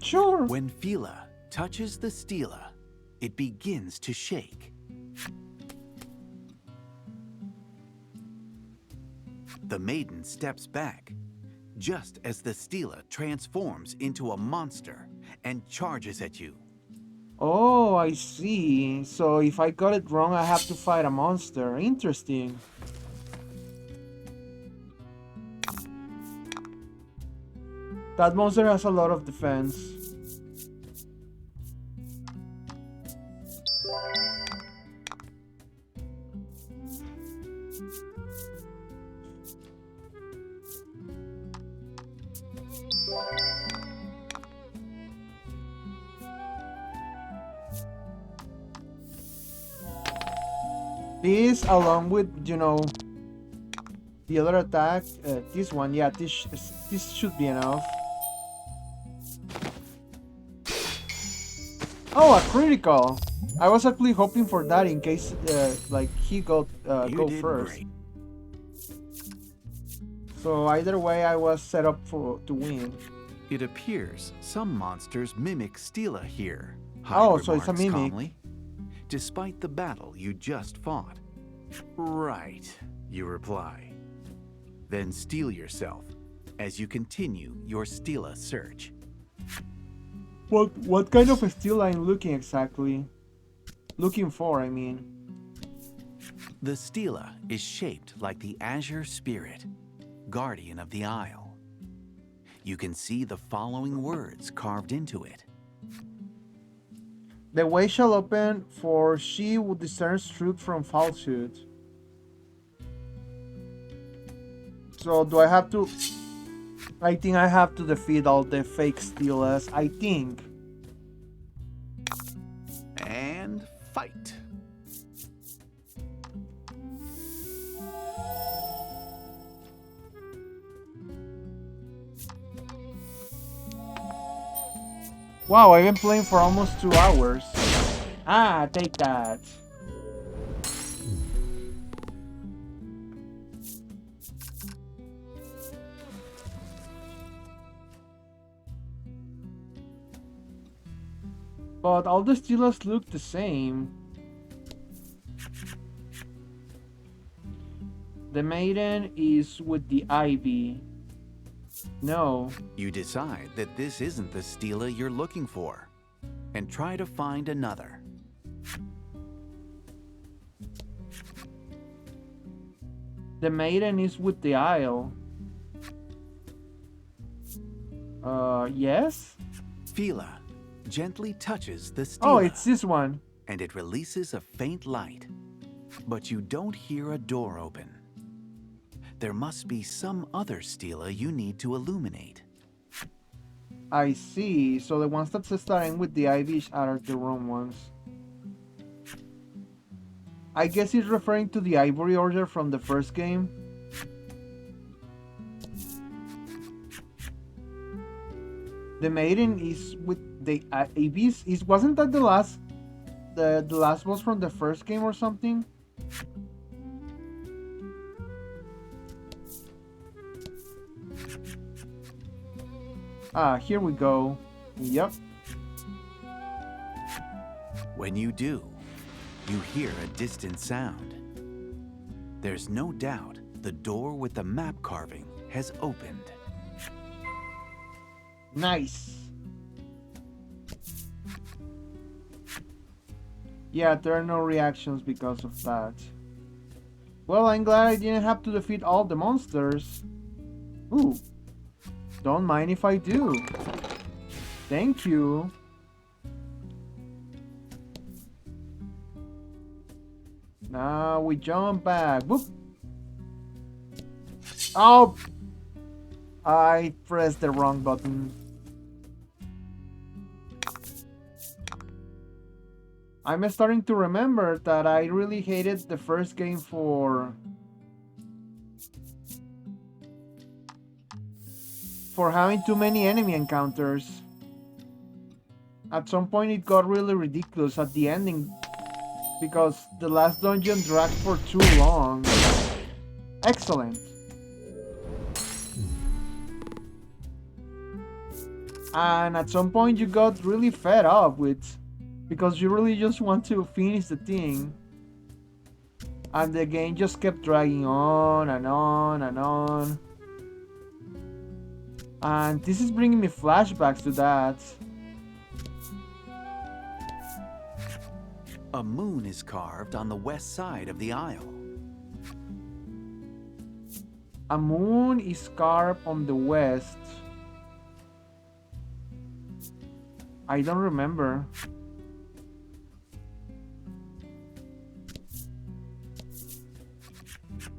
Sure. When Fila touches the stela, it begins to shake. The maiden steps back, just as the stela transforms into a monster and charges at you. Oh, I see. So if I got it wrong, I have to fight a monster. Interesting. That monster has a lot of defense. This, along with, the other attack, this one, yeah, this should be enough. Oh, a critical! I was actually hoping for that in case, like, he go did first. great. So either way, I was set up to win. It appears some monsters mimic stela here. Oh, Hyde so it's a remarks mimic. calmly, despite the battle you just fought. Right, you reply. Then steel yourself as you continue your stela search. What kind of a steel I'm looking exactly? Looking for, I mean. The stela is shaped like the Azure Spirit, guardian of the Isle. You can see the following words carved into it. The way shall open, for she who discerns truth from falsehood. So do I have to... I think I have to defeat all the fake steelers, I think. And fight. Wow, I've been playing for almost 2 hours. Ah, take that. But all the Steelers look the same. The maiden is with the ivy. No. You decide that this isn't the stela you're looking for, and try to find another. The maiden is with the isle. Yes? Fila gently touches the Oh, stela, it's this one. and it releases a faint light. But you don't hear a door open. There must be some other stela you need to illuminate. I see. So the ones that starting with the ivy are the wrong ones. I guess he's referring to the Ivory Order from the first game. The maiden is with the Abyss. Wasn't that the last boss from the first game or something? Ah, here we go. Yep. When you do, you hear a distant sound. There's no doubt the door with the map carving has opened. Nice. Yeah, there are no reactions because of that. Well, I'm glad I didn't have to defeat all the monsters. Ooh, don't mind if I do. Thank you. Now we jump back. Whoop. Oh, I pressed the wrong button. I'm starting to remember that I really hated the first game for having too many enemy encounters. At some point it got really ridiculous at the ending because the last dungeon dragged for too long. Excellent. And at some point you got really fed up with because you really just want to finish the thing. And the game just kept dragging on and on and on. And this is bringing me flashbacks to that. A moon is carved on the west side of the aisle. A moon is carved on the west. I don't remember.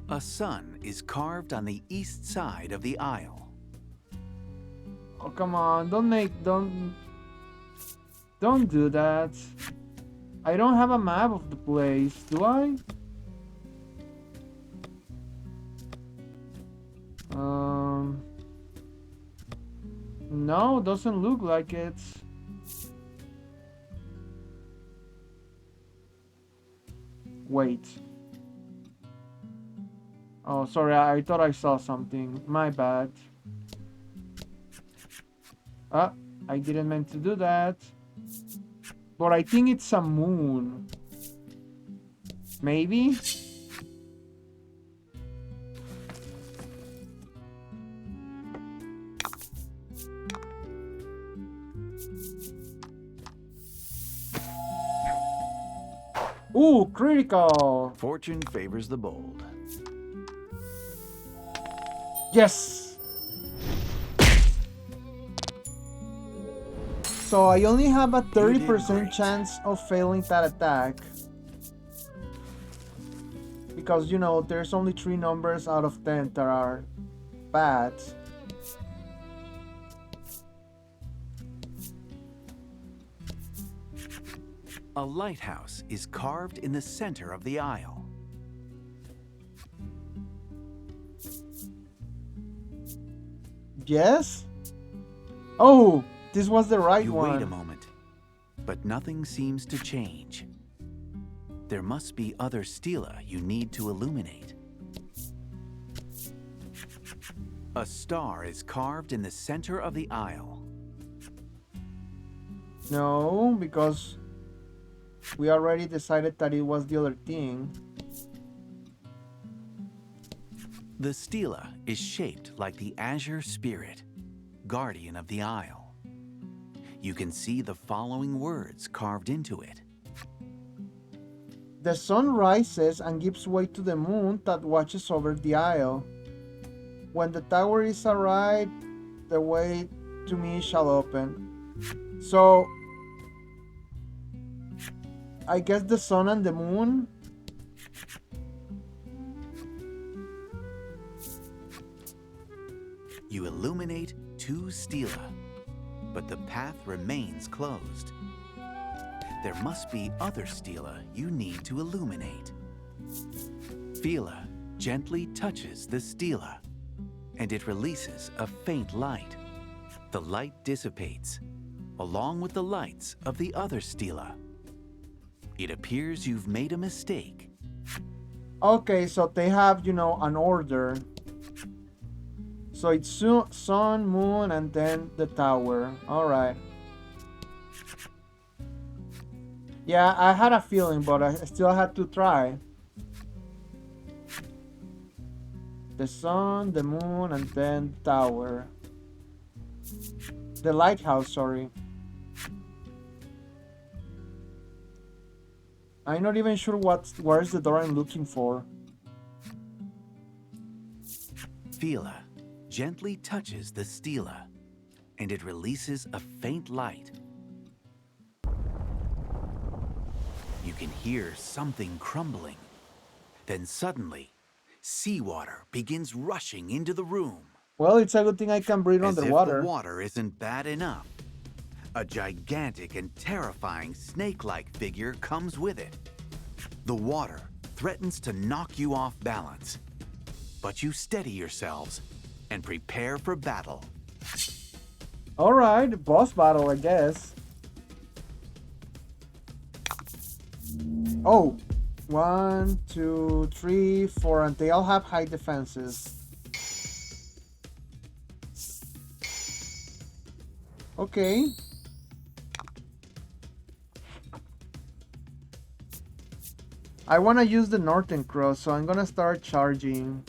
A sun is carved on the east side of the aisle. Oh, come on, don't do that. I don't have a map of the place, do I? No, doesn't look like it. Wait. Oh, sorry, I thought I saw something. My bad. Ah, I didn't mean to do that. But I think it's a moon. Maybe? Ooh, critical! Fortune favors the bold. Yes! So I only have a 30% chance of failing that attack. Because, you know, there's only 3 numbers out of 10 that are bad. A lighthouse is carved in the center of the aisle. Yes? Oh, this was the right You one. wait a moment, but nothing seems to change. There must be other stela you need to illuminate. A star is carved in the center of the aisle. No, because we already decided that it was the other thing. The stela is shaped like the Azure Spirit, guardian of the Isle. You can see the following words carved into it. The sun rises and gives way to the moon that watches over the isle. When the tower is arrived, the way to me shall open. So, I guess the sun and the moon. You illuminate 2 stela, but the path remains closed. There must be other stela you need to illuminate. Fila gently touches the stela, and it releases a faint light. The light dissipates, along with the lights of the other stela. It appears you've made a mistake. Okay, so they have, you know, an order. So it's sun, moon, and then the tower. Alright. Yeah, I had a feeling, but I still had to try. The sun, the moon, and then the tower. The lighthouse, sorry. I'm not even sure where's the door I'm looking for. Fila gently touches the stela, and it releases a faint light. You can hear something crumbling. Then suddenly, seawater begins rushing into the room. Well, it's a good thing I can breathe As if the underwater. water isn't bad enough, a gigantic and terrifying snake-like figure comes with it. The water threatens to knock you off balance, but you steady yourselves and prepare for battle. Alright, boss battle, I guess. Oh, 1, 2, 3, 4, and they all have high defenses. Okay. I want to use the Northern Cross, so I'm gonna start charging.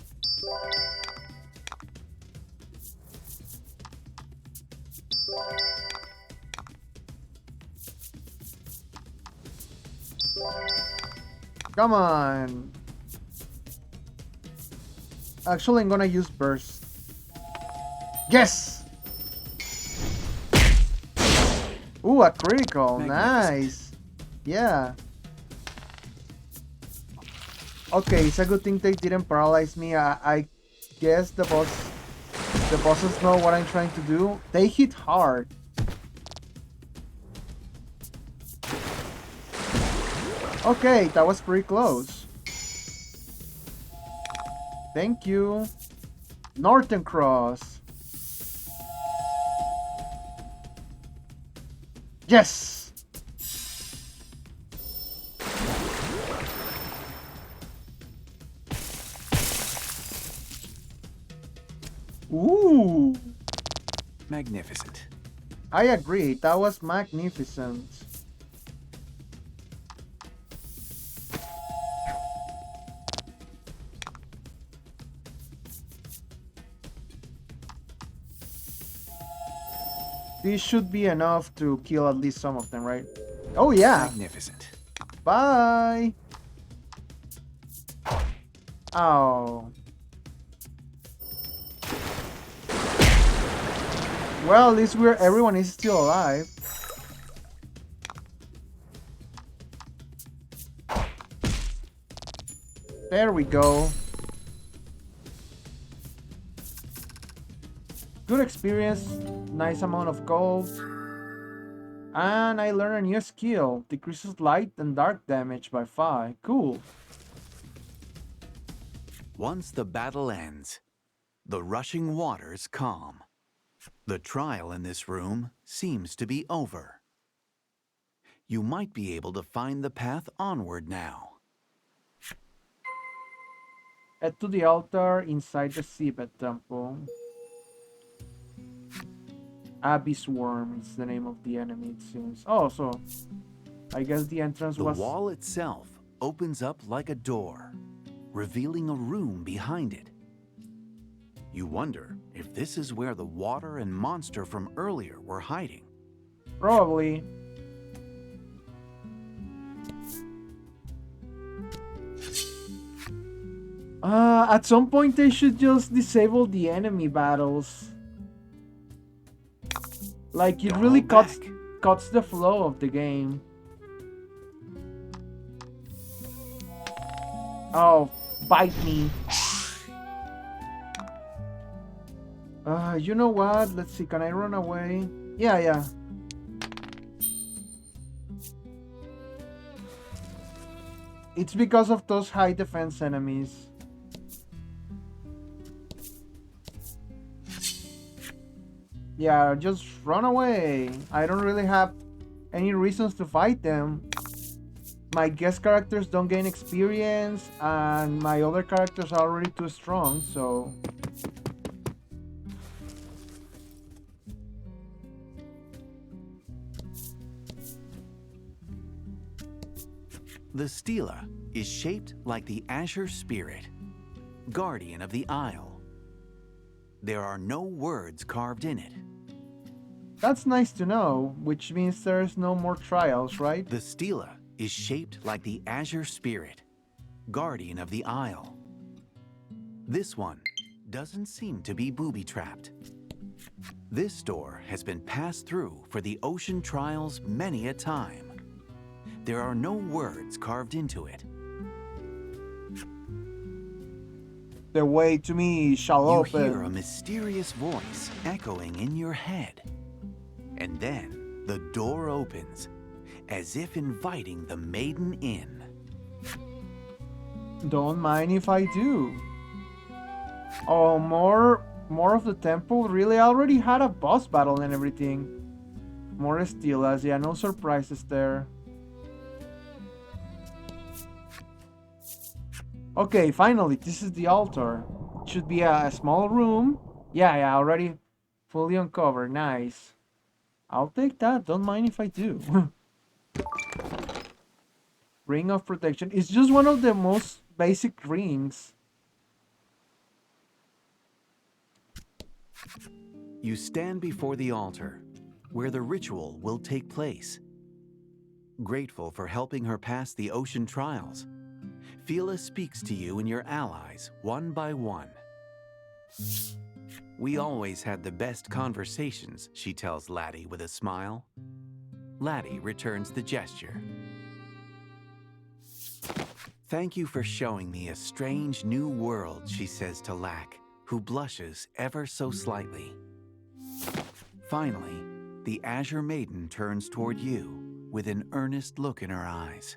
Come on. Actually, I'm gonna use burst. Yes! Ooh, a critical. Nice. Yeah. Okay, it's a good thing they didn't paralyze me. I guess the bosses know what I'm trying to do. They hit hard. Okay, that was pretty close. Thank you. Northern Cross. Yes! Ooh! Magnificent. I agree, that was magnificent. This should be enough to kill at least some of them, right? Oh yeah! Magnificent. Bye! Oh. Well, at least everyone is still alive. There we go. Good experience, nice amount of gold. And I learned a new skill. Decreases light and dark damage by 5. Cool. Once the battle ends, the rushing waters calm. The trial in this room seems to be over. You might be able to find the path onward now. Head to the altar inside the Seabed Temple. Abyss Worm is the name of the enemy, it seems. Oh, so I guess the entrance was... The wall itself opens up like a door, revealing a room behind it. You wonder if this is where the water and monster from earlier were hiding. Probably. At some point they should just disable the enemy battles. Like, it really cuts the flow of the game. Oh, bite me. You know what? Let's see, can I run away? Yeah. It's because of those high defense enemies. Yeah, just run away. I don't really have any reasons to fight them. My guest characters don't gain experience, and my other characters are already too strong, so... The stela is shaped like the Azure Spirit, guardian of the Isle. There are no words carved in it. That's nice to know, which means there's no more trials, right? The stela is shaped like the Azure Spirit, guardian of the Isle. This one doesn't seem to be booby-trapped. This door has been passed through for the ocean trials many a time. There are no words carved into it. The way to me shall You open. hear a mysterious voice echoing in your head. And then the door opens, as if inviting the maiden in. Don't mind if I do. Oh, more of the temple? Really? I already had a boss battle and everything. More Steelas, yeah, no surprises there. Okay, finally, this is the altar. It should be a small room. Yeah, already fully uncovered. Nice. I'll take that. Don't mind if I do. Ring of protection. It's just one of the most basic rings. You stand before the altar, where the ritual will take place. Grateful for helping her pass the ocean trials, Fila speaks to you and your allies one by one. We always had the best conversations, she tells Laddie with a smile. Laddie returns the gesture. Thank you for showing me a strange new world, she says to Lack, who blushes ever so slightly. Finally, the Azure Maiden turns toward you with an earnest look in her eyes.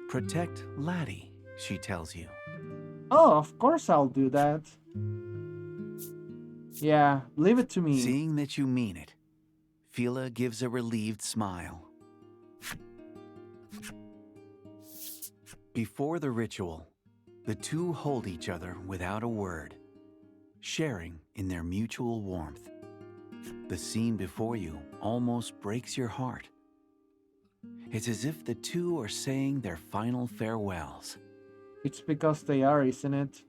Protect Laddie, she tells you. Oh, of course I'll do that. Yeah, leave it to me. Seeing that you mean it, Fila gives a relieved smile. Before the ritual, the two hold each other without a word, sharing in their mutual warmth. The scene before you almost breaks your heart. It's as if the two are saying their final farewells. It's because they are, isn't it?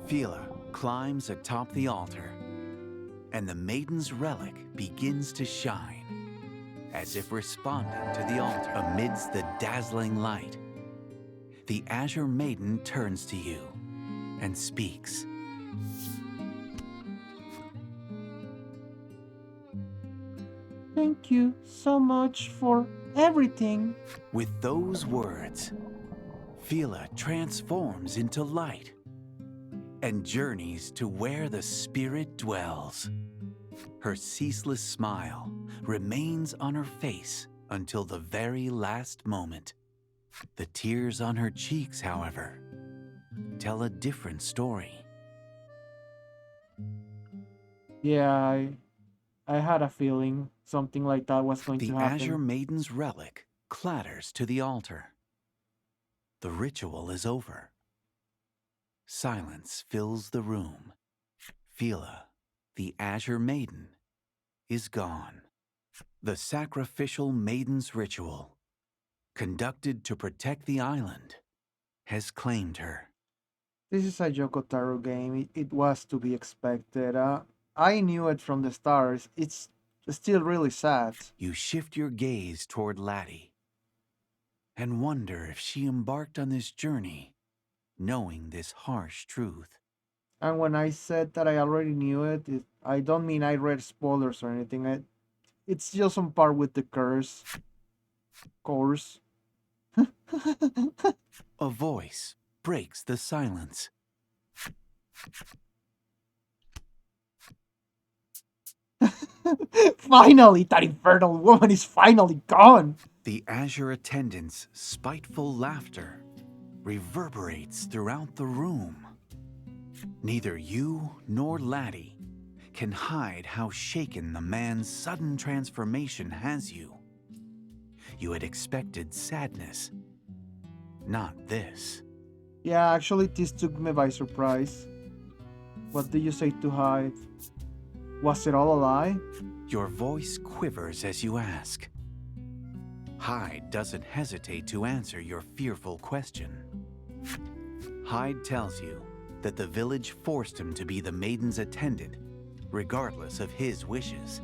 Fila climbs atop the altar, and the maiden's relic begins to shine, as if responding to the altar. Amidst the dazzling light, the Azure Maiden turns to you and speaks. Thank you so much for everything. With those words, Fila transforms into light and journeys to where the spirit dwells. Her ceaseless smile remains on her face until the very last moment. The tears on her cheeks, however, tell a different story. Yeah, I had a feeling something like that was going The to happen. Azure Maiden's relic clatters to the altar. The ritual is over. Silence fills the room. Fila, the Azure Maiden, is gone. The sacrificial maiden's ritual, conducted to protect the island, has claimed her. This is a Yoko Taro game. It was to be expected. I knew it from the start. It's still really sad. You shift your gaze toward Laddie and wonder if she embarked on this journey knowing this harsh truth. And when I said that I already knew I don't mean I read spoilers or anything. It's just on par with the curse. Course. A voice breaks the silence. Finally, that infernal woman is finally gone. The Azure attendant's spiteful laughter reverberates throughout the room. Neither you nor Laddie can hide how shaken the man's sudden transformation has you. You had expected sadness, not this. Yeah, actually, this took me by surprise. What did you say to hide? Was it all a lie? Your voice quivers as you ask. Hyde doesn't hesitate to answer your fearful question. Hyde tells you that the village forced him to be the maiden's attendant, regardless of his wishes.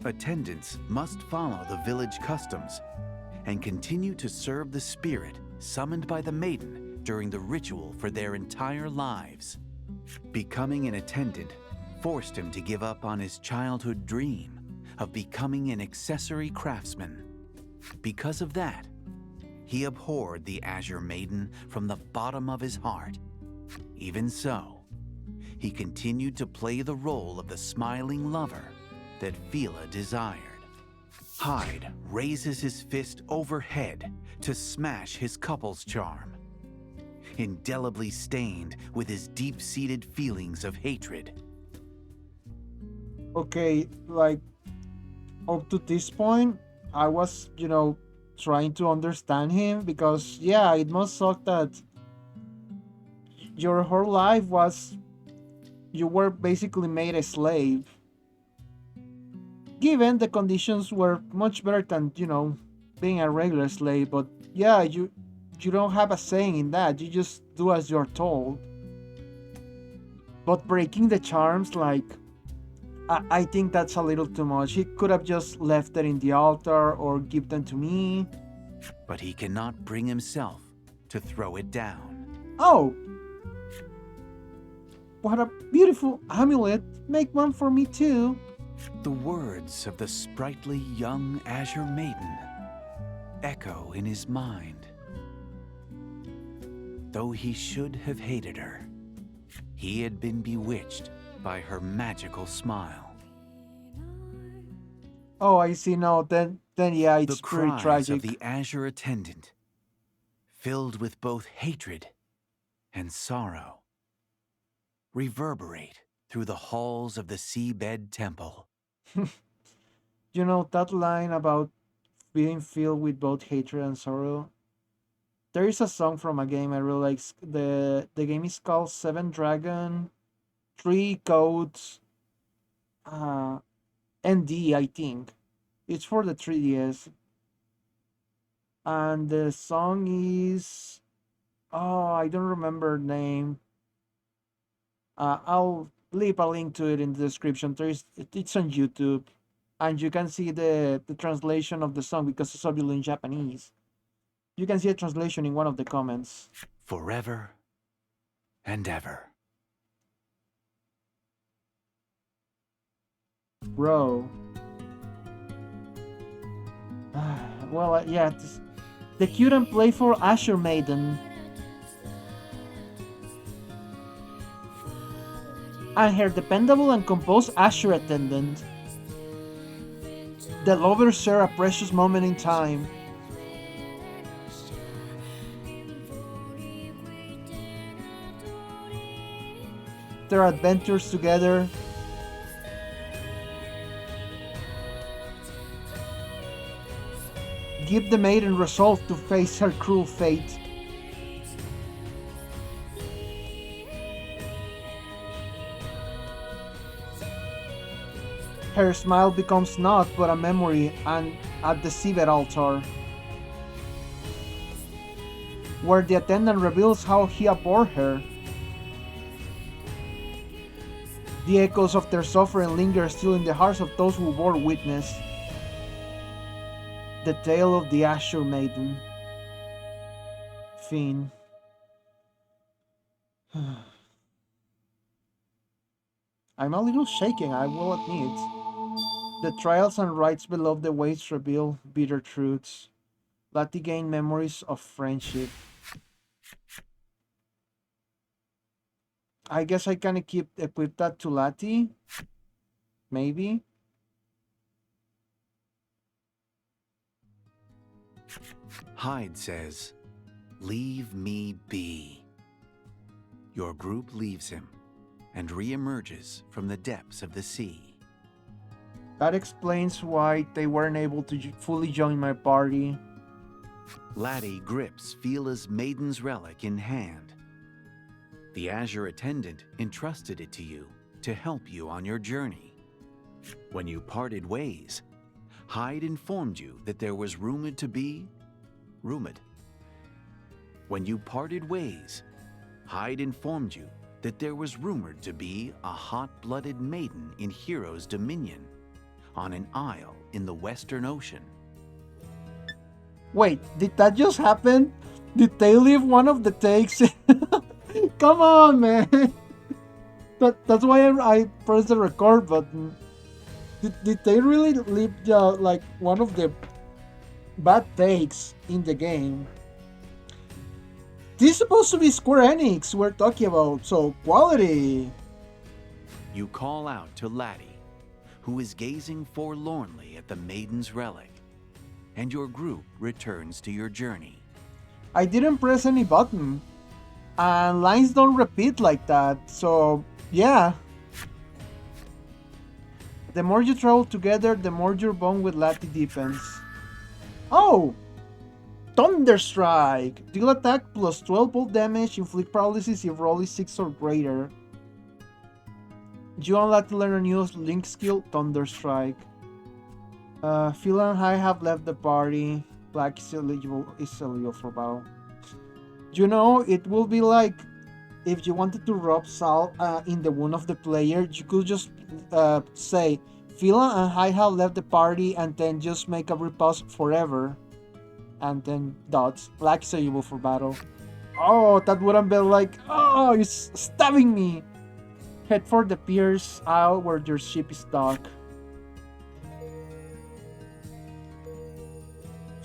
Attendants must follow the village customs and continue to serve the spirit summoned by the maiden during the ritual for their entire lives. Becoming an attendant forced him to give up on his childhood dream of becoming an accessory craftsman. Because of that, he abhorred the Azure Maiden from the bottom of his heart. Even so, he continued to play the role of the smiling lover that Fila desired. Hyde raises his fist overhead to smash his couple's charm, indelibly stained with his deep-seated feelings of hatred. Okay, like up to this point, I was, trying to understand him because, yeah, it must suck that your whole life was, you were basically made a slave. Given the conditions were much better than, being a regular slave, but yeah, you don't have a saying in that. You just do as you're told. But breaking the charms, like, I think that's a little too much. He could have just left it in the altar or give them to me. But he cannot bring himself to throw it down. Oh, what a beautiful amulet. Make one for me too. The words of the sprightly young Azure Maiden echo in his mind. Though he should have hated her, he had been bewitched by her magical smile. Oh, I see now. Then yeah, it's The pretty cries tragic. of the Azure attendant, filled with both hatred and sorrow, reverberate through the halls of the seabed temple. That line about being filled with both hatred and sorrow. There is a song from a game I really like. The game is called Seven Dragon, Three Codes, uh, ND, I think. It's for the 3DS. And the song is, oh, I don't remember the name. I'll leave a link to it in the description. It's on YouTube, and you can see the translation of the song because it's obviously in Japanese. You can see a translation in one of the comments. Forever and ever. Bro. Well, yeah, the cute and playful Azure Maiden. And her dependable and composed Azure attendant. The lovers share a precious moment in time. Their adventures together. Give the maiden resolve to face her cruel fate. Her smile becomes naught but a memory and at the seabed altar, where the attendant reveals how he abhorred her. The echoes of their suffering linger still in the hearts of those who bore witness. The tale of the Azure Maiden. Fiend. I'm a little shaken, I will admit. The trials and rites below the waves reveal bitter truths. Lati gained memories of friendship. I guess I can equip that to Lati. Maybe. Hyde says, "Leave me be." Your group leaves him and re-emerges from the depths of the sea. That explains why they weren't able to fully join my party. Laddie grips Fila's maiden's relic in hand. The Azure attendant entrusted it to you to help you on your journey. When you parted ways, Hyde informed you that there was rumored to be... When you parted ways, Hyde informed you that there was rumored to be a hot-blooded maiden in Hero's Dominion, on an isle in the Western Ocean. Wait, did that just happen? Did they leave one of the takes? Come on, man. That's why I pressed the record button. Did they really leave like one of the bad takes in the game? This is supposed to be Square Enix we're talking about, so quality. You call out to Laddie, who is gazing forlornly at the maiden's relic, and your group returns to your journey. I didn't press any button, and lines don't repeat like that, so yeah. The more you travel together, the more your bond with Lati deepens. Oh! Thunderstrike! Deal attack plus 12 bolt damage, inflict paralysis if roll is 6 or greater. You unlock to learn a new link skill, Thunderstrike. Phil and I have left the party. Black is eligible for battle. You know, it will be like if you wanted to rub salt in the wound of the player, you could just say, Phila and I have left the party, and then just make a repause forever. And then dots. Black is eligible for battle. Oh, that wouldn't be like, oh, it's stabbing me. Head for the pierce out where your ship is docked.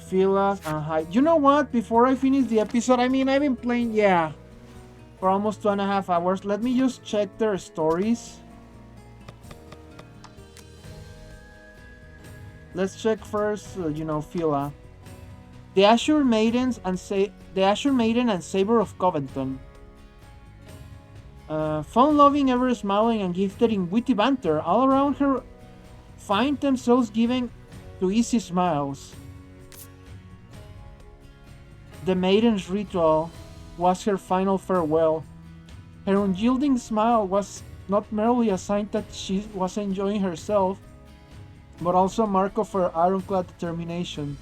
Philas and hi. You know what? Before I finish the episode, I've been playing, for almost 2.5 hours. Let me just check their stories. Let's check first, Phila. The Azure Maiden and Saber of Covington. Fun-loving, ever-smiling, and gifted in witty banter, all around her find themselves given to easy smiles. The maiden's ritual was her final farewell. Her unyielding smile was not merely a sign that she was enjoying herself, but also a mark of her ironclad determination.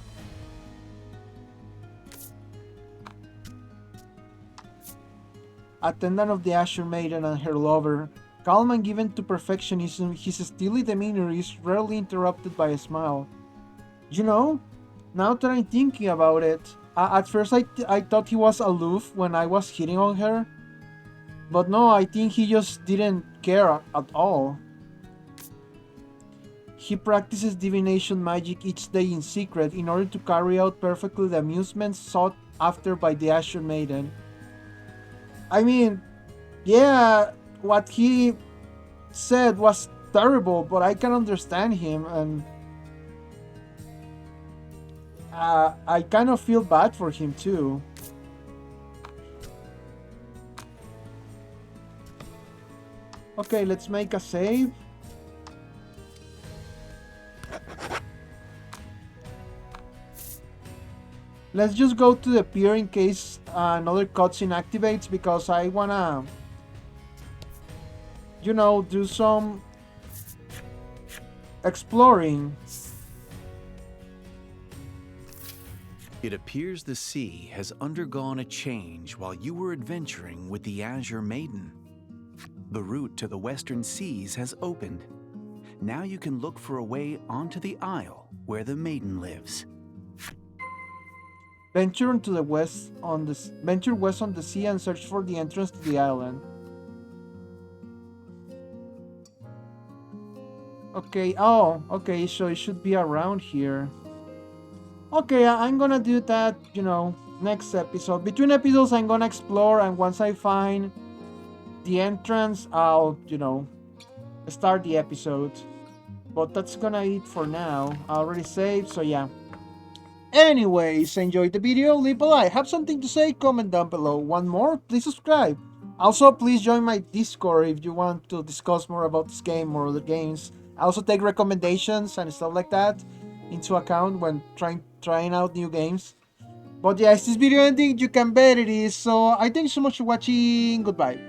Attendant of the Azure Maiden and her lover, calm and given to perfectionism, his steely demeanor is rarely interrupted by a smile. You know, now that I'm thinking about it, at first I thought he was aloof when I was hitting on her, but no, I think he just didn't care at all. He practices divination magic each day in secret in order to carry out perfectly the amusements sought after by the Azure Maiden. What he said was terrible, but I can understand him, and I kind of feel bad for him too. Okay, let's make a save. Let's just go to the pier in case another cutscene activates, because I wanna, do some exploring. It appears the sea has undergone a change while you were adventuring with the Azure Maiden. The route to the western seas has opened. Now you can look for a way onto the isle where the maiden lives. Venture west on the sea and search for the entrance to the island. Okay, so it should be around here. Okay, I'm gonna do that, next episode. Between episodes, I'm gonna explore, and once I find the entrance, I'll, start the episode. But that's gonna it for now. I already saved, so yeah. Anyways, enjoyed the video, leave a like. Have something to say, comment down below. Want more? Please subscribe. Also, please join my Discord if you want to discuss more about this game or other games. I also take recommendations and stuff like that into account when trying out new games. But yeah, is this video ending? You can bet it is. So I thank you so much for watching. Goodbye.